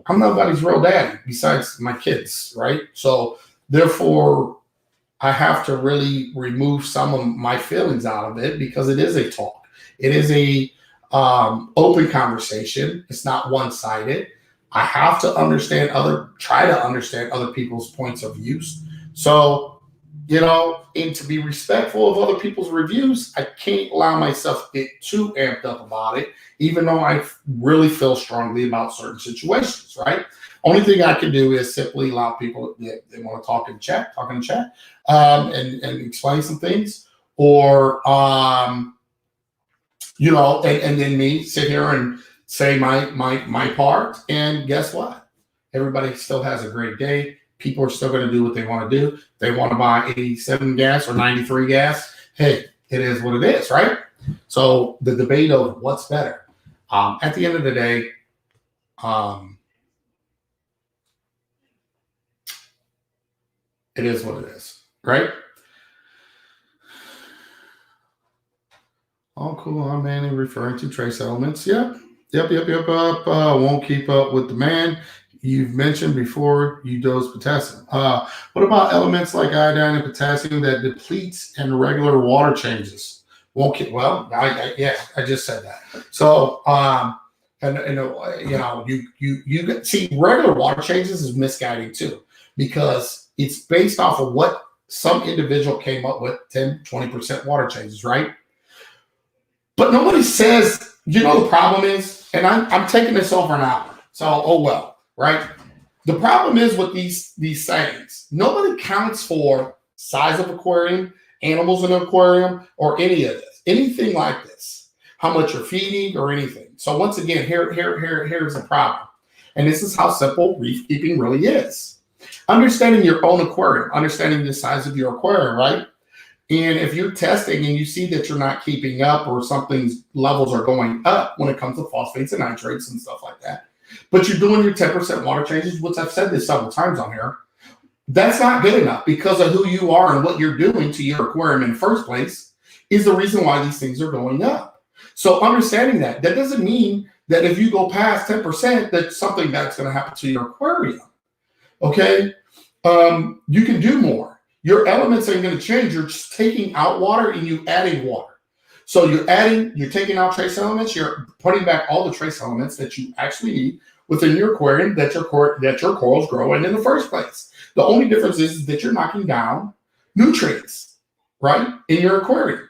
I'm nobody's real daddy besides my kids, right? So therefore, I have to really remove some of my feelings out of it because it is a talk. It is a open conversation. It's not one-sided. I have to try to understand other people's points of views. So, and to be respectful of other people's reviews, I can't allow myself to get too amped up about it, even though I really feel strongly about certain situations, right? Only thing I can do is simply allow people that they want to talk in chat, and explain some things, or and then me sit here and say my part. And guess what? Everybody still has a great day. People are still going to do what they want to do. They want to buy 87 gas or 93 gas. Hey, it is what it is, right? So the debate of what's better. At the end of the day, it is what it is, right? Oh, cool. I'm mainly referring to trace elements. Yep. Won't keep up with demand. You've mentioned before you dose potassium. What about elements like iodine and potassium that depletes and regular water changes? Won't keep. Well, I just said that. So, you see, regular water changes is misguiding too, because it's based off of what some individual came up with, 10-20% water changes, right? But nobody says, the problem is, and I'm taking this over an hour, so oh well, right? The problem is with these sayings, nobody counts for size of aquarium, animals in an aquarium, or any of this, anything like this, how much you're feeding or anything. So once again, here's the problem. And this is how simple reef keeping really is. Understanding your own aquarium, understanding the size of your aquarium, right? And if you're testing and you see that you're not keeping up, or something's levels are going up when it comes to phosphates and nitrates and stuff like that, but you're doing your 10% water changes, which I've said this several times on here, that's not good enough, because of who you are and what you're doing to your aquarium in the first place is the reason why these things are going up. So understanding that doesn't mean that if you go past 10%, that's something that's going to happen to your aquarium. Okay? You can do more. Your elements ain't going to change. You're just taking out water and you adding water. So you're taking out trace elements. You're putting back all the trace elements that you actually need within your aquarium that your corals grow in the first place. The only difference is that you're knocking down nutrients, right, in your aquarium.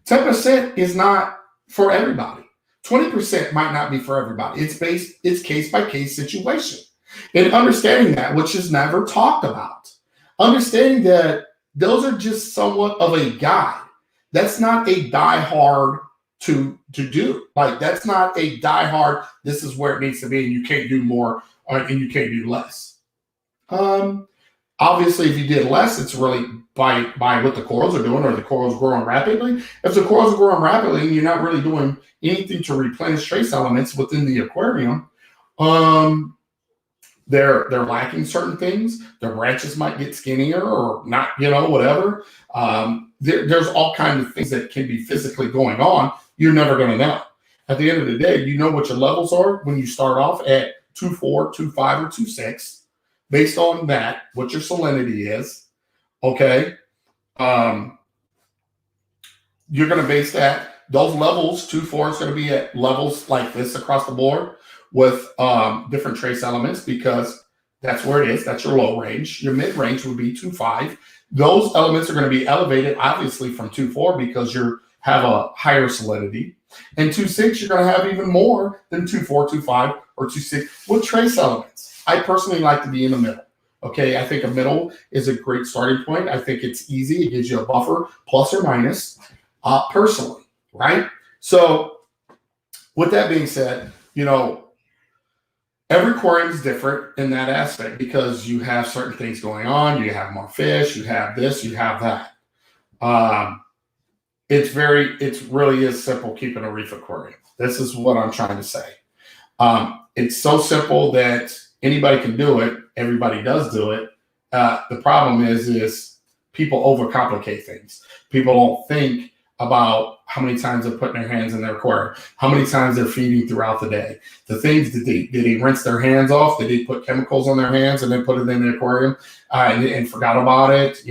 10% is not for everybody. 20% might not be for everybody. It's case by case situation. And understanding that, which is never talked about. Understanding that those are just somewhat of a guide. That's not a die hard to do. Like, that's not a die hard, this is where it needs to be, and you can't do more and you can't do less. Obviously, if you did less, it's really by what the corals are doing, or the corals growing rapidly. If the corals are growing rapidly and you're not really doing anything to replenish trace elements within the aquarium, they're lacking certain things. Their branches might get skinnier or not, whatever. There's all kinds of things that can be physically going on. You're never going to know. At the end of the day, you know what your levels are when you start off at 2.4, 2.5, or 2.6. Based on that, what your salinity is, okay? You're going to base those levels. 2.4 is going to be at levels like this across the board, with different trace elements, because that's where it is. That's your low range. Your mid range would be 2.5. Those elements are going to be elevated, obviously, from 2.4 because you have a higher salinity. And 2.6, you're going to have even more than 2.4, 2.5, or 2.6 with trace elements. I personally like to be in the middle. Okay, I think a middle is a great starting point. I think it's easy. It gives you a buffer, plus or minus, personally, right? So with that being said, every aquarium is different in that aspect, because you have certain things going on. You have more fish, you have this, you have that. It really is simple keeping a reef aquarium. This is what I'm trying to say. It's so simple that anybody can do it. Everybody does do it. The problem is people overcomplicate things. People don't think about how many times they're putting their hands in their aquarium, how many times they're feeding throughout the day. The things that did they rinse their hands off? Did they put chemicals on their hands and then put it in the aquarium and forgot about it?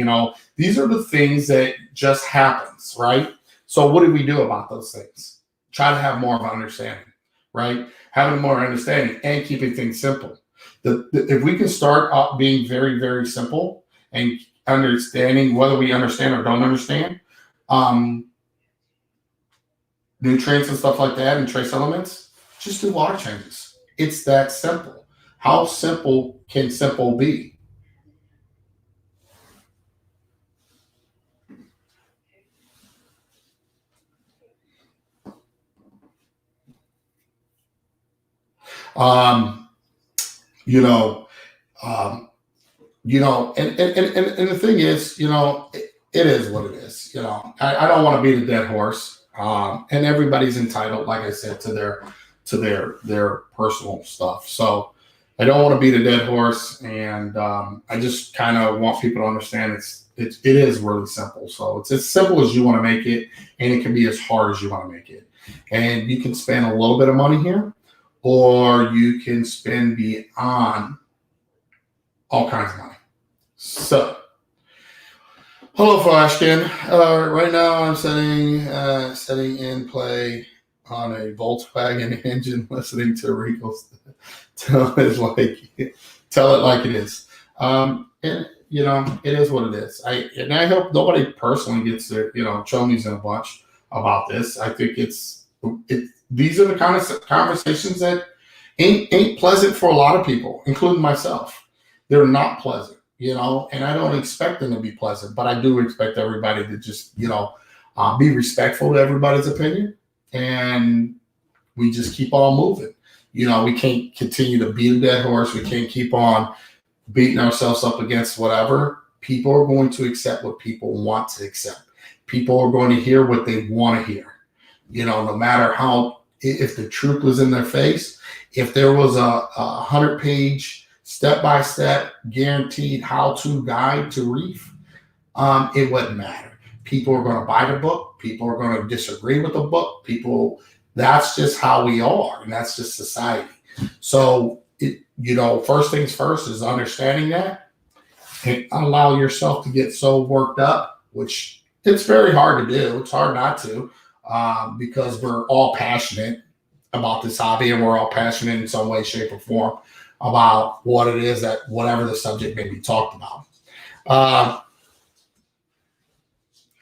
These are the things that just happens, right? So what do we do about those things? Try to have more of an understanding, right? Having more understanding and keeping things simple. If we can start up being very, very simple and understanding whether we understand or don't understand, nutrients and stuff like that and trace elements, just do water changes. It's that simple. How simple can simple be? And the thing is, it is what it is. I don't want to beat a dead horse. And everybody's entitled, like I said, to their personal stuff. So I don't want to beat a dead horse, and I just kind of want people to understand it is really simple. So it's as simple as you want to make it, and it can be as hard as you want to make it. And you can spend a little bit of money here, or you can spend beyond all kinds of money. So, hello, Flashkin. Right now, I'm setting in play on a Volkswagen engine, listening to Rico's tell it like it is. And it is what it is. I hope nobody personally gets their chonies in a bunch about this. I think these are the kind of conversations that ain't pleasant for a lot of people, including myself. They're not pleasant, and I don't expect them to be pleasant, but I do expect everybody to just, be respectful to everybody's opinion, and we just keep on moving. We can't continue to beat a dead horse. We can't keep on beating ourselves up against whatever. People are going to accept what people want to accept. People are going to hear what they want to hear. No matter how, if the truth was in their face, if there was a 100-page step-by-step guaranteed how-to guide to reef, it wouldn't matter. People are going to buy the book. People are going to disagree with the book. That's just how we are, and that's just society. So, first things first is understanding that, and allow yourself to get so worked up, which it's very hard to do. It's hard not to, because we're all passionate about this hobby, and we're all passionate in some way, shape, or form about what it is that whatever the subject may be talked about.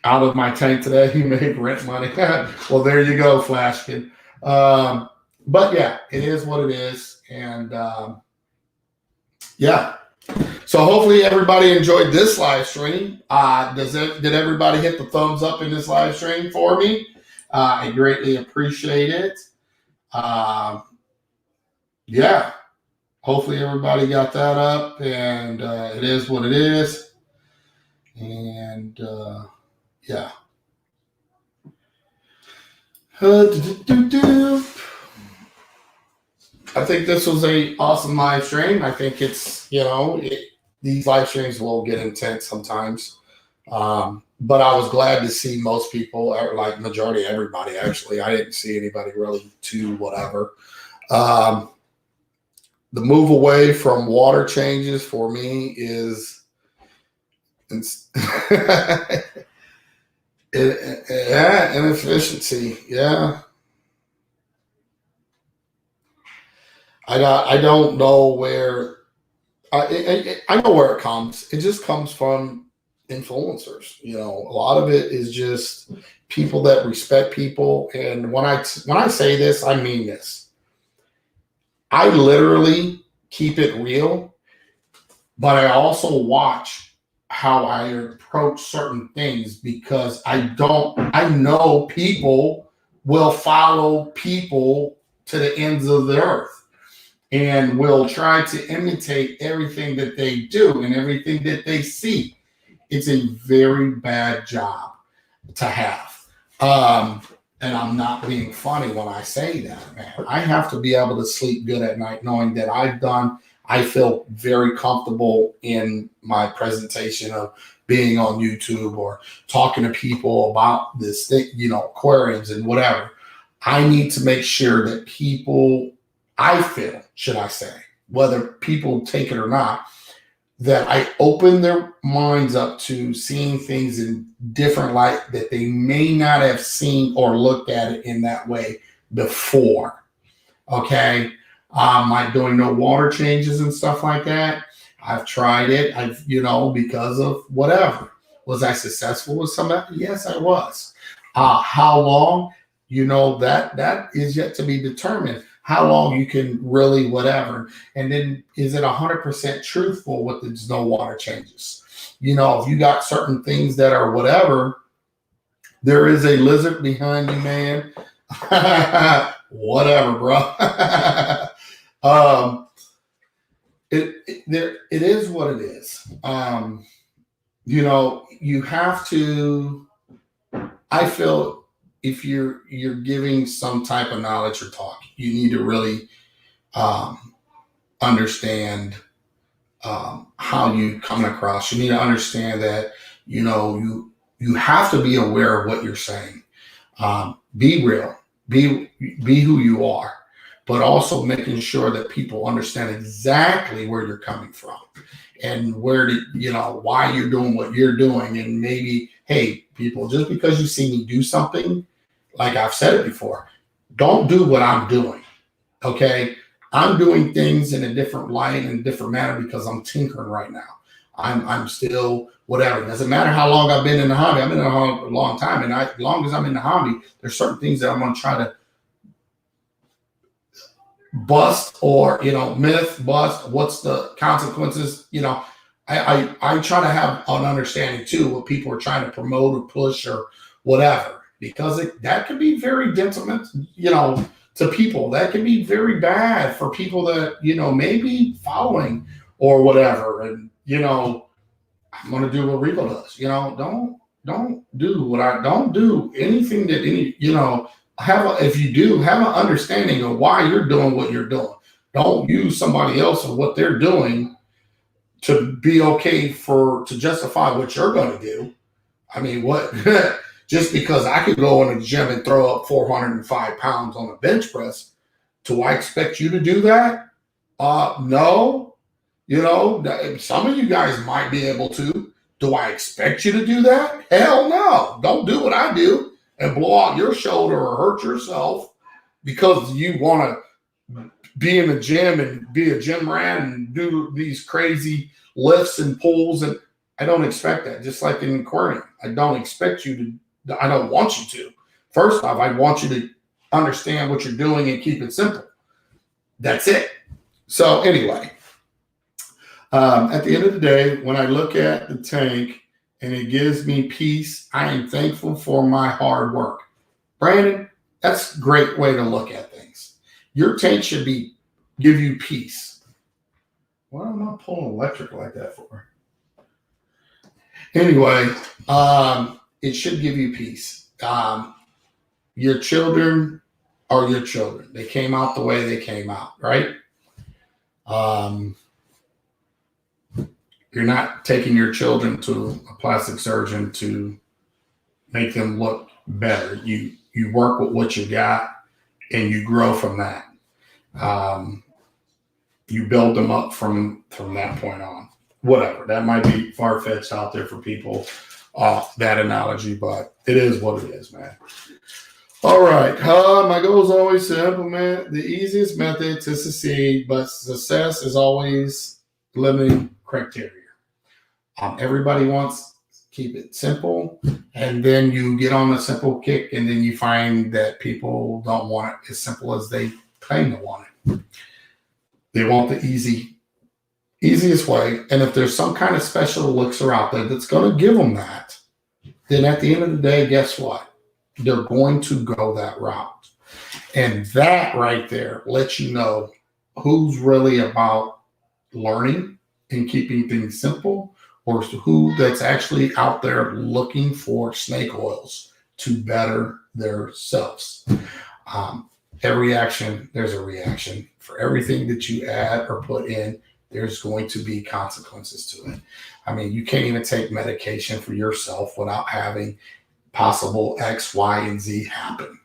Out of my tank today, he made rent money. Well, there you go, Flashkin. But yeah, it is what it is. And yeah. So hopefully everybody enjoyed this live stream. Did everybody hit the thumbs up in this live stream for me? I greatly appreciate it. Yeah. Hopefully everybody got that up, and it is what it is. And yeah. I think this was a awesome live stream. I think it's, these live streams will get intense sometimes. But I was glad to see most people, like majority everybody, actually. I didn't see anybody really too whatever. The move away from water changes for me is inefficiency. Yeah. I don't know where I know where it comes. It just comes from influencers. A lot of it is just people that respect people. And when I say this, I mean this. I literally keep it real, but I also watch how I approach certain things, because I know people will follow people to the ends of the earth and will try to imitate everything that they do and everything that they see. It's a very bad job to have. And I'm not being funny when I say that, man. I have to be able to sleep good at night knowing that I feel very comfortable in my presentation of being on YouTube or talking to people about this thing, aquariums and whatever. I need to make sure that people, I feel, should I say, whether people take it or not, that I open their minds up to seeing things in different light that they may not have seen or looked at it in that way before. Okay. Like doing no water changes and stuff like that. I've tried it. Because of whatever. Was I successful with some of that? Yes, I was. How long? That is yet to be determined. How long you can really whatever. And then is it 100% truthful with the no water changes? If you got certain things that are whatever, there is a lizard behind you, man. Whatever, bro. It is what it is. You have to, I feel, if you're giving some type of knowledge or talk, you need to really understand how you come across. You need to understand that you have to be aware of what you're saying. Be real. Be who you are, but also making sure that people understand exactly where you're coming from and why you're doing what you're doing. And maybe, hey, people, just because you see me do something, like I've said it before, don't do what I'm doing. Okay. I'm doing things in a different light and a different manner because I'm tinkering right now. I'm still whatever. It doesn't matter how long I've been in the hobby. I've been in the hobby a long time. And as long as I'm in the hobby, there's certain things that I'm going to try to bust or, myth, bust. What's the consequences? I try to have an understanding too, what people are trying to promote or push or whatever, because that can be very detrimental, to people. That can be very bad for people that, maybe following or whatever. And, I'm going to do what Rico does, don't do anything that if you do, have an understanding of why you're doing what you're doing. Don't use somebody else or what they're doing to be okay to justify what you're going to do. I mean, what, just because I could go in a gym and throw up 405 pounds on a bench press, do I expect you to do that? No. Some of you guys might be able to. Do I expect you to do that? Hell no. Don't do what I do and blow out your shoulder or hurt yourself because you want to be in a gym and be a gym rat and do these crazy lifts and pulls. And I don't expect that. Just like in an aquarium, I don't expect you to. I don't want you to. First off, I want you to understand what you're doing and keep it simple. That's it. So anyway, at the end of the day, when I look at the tank and it gives me peace, I am thankful for my hard work. Brandon, that's a great way to look at things. Your tank should give you peace. Why am I pulling electric like that for? Anyway, it should give you peace. Your children are your children. They came out the way they came out, right? You're not taking your children to a plastic surgeon to make them look better. You work with what you got and you grow from that. You build them up from that point on. Whatever. That might be far-fetched out there for people, that analogy, but it is what it is, man. All right. My goal is always to implement the easiest method to succeed, but success is always limiting criteria. Everybody wants to keep it simple, and then you get on a simple kick, and then you find that people don't want it as simple as they claim to want it. They want the easiest way, and if there's some kind of special elixir out there that's going to give them that, then at the end of the day, guess what? They're going to go that route. And that right there lets you know who's really about learning and keeping things simple, or who that's actually out there looking for snake oils to better themselves. Every action, there's a reaction. For everything that you add or put in, there's going to be consequences to it. I mean, you can't even take medication for yourself without having possible X, Y, and Z happen.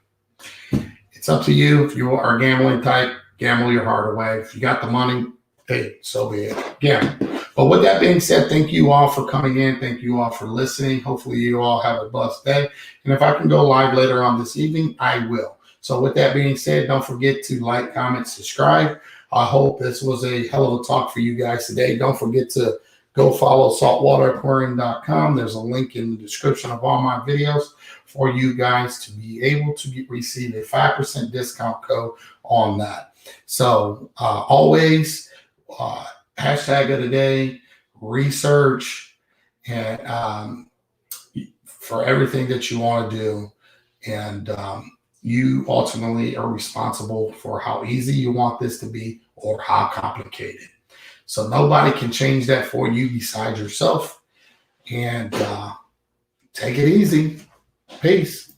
It's up to you. If you are a gambling type, gamble your heart away. If you got the money, hey, so be it. Gamble. But with that being said, thank you all for coming in. Thank you all for listening. Hopefully you all have a blessed day. And if I can go live later on this evening, I will. So with that being said, don't forget to like, comment, subscribe. I hope this was a hell of a talk for you guys today. Don't forget to go follow saltwateraquarium.com. There's a link in the description of all my videos for you guys to be able to receive a 5% discount code on that. So always hashtag of the day, research, and for everything that you want to do. And you ultimately are responsible for how easy you want this to be or how complicated. So nobody can change that for you besides yourself. And take it easy. Peace.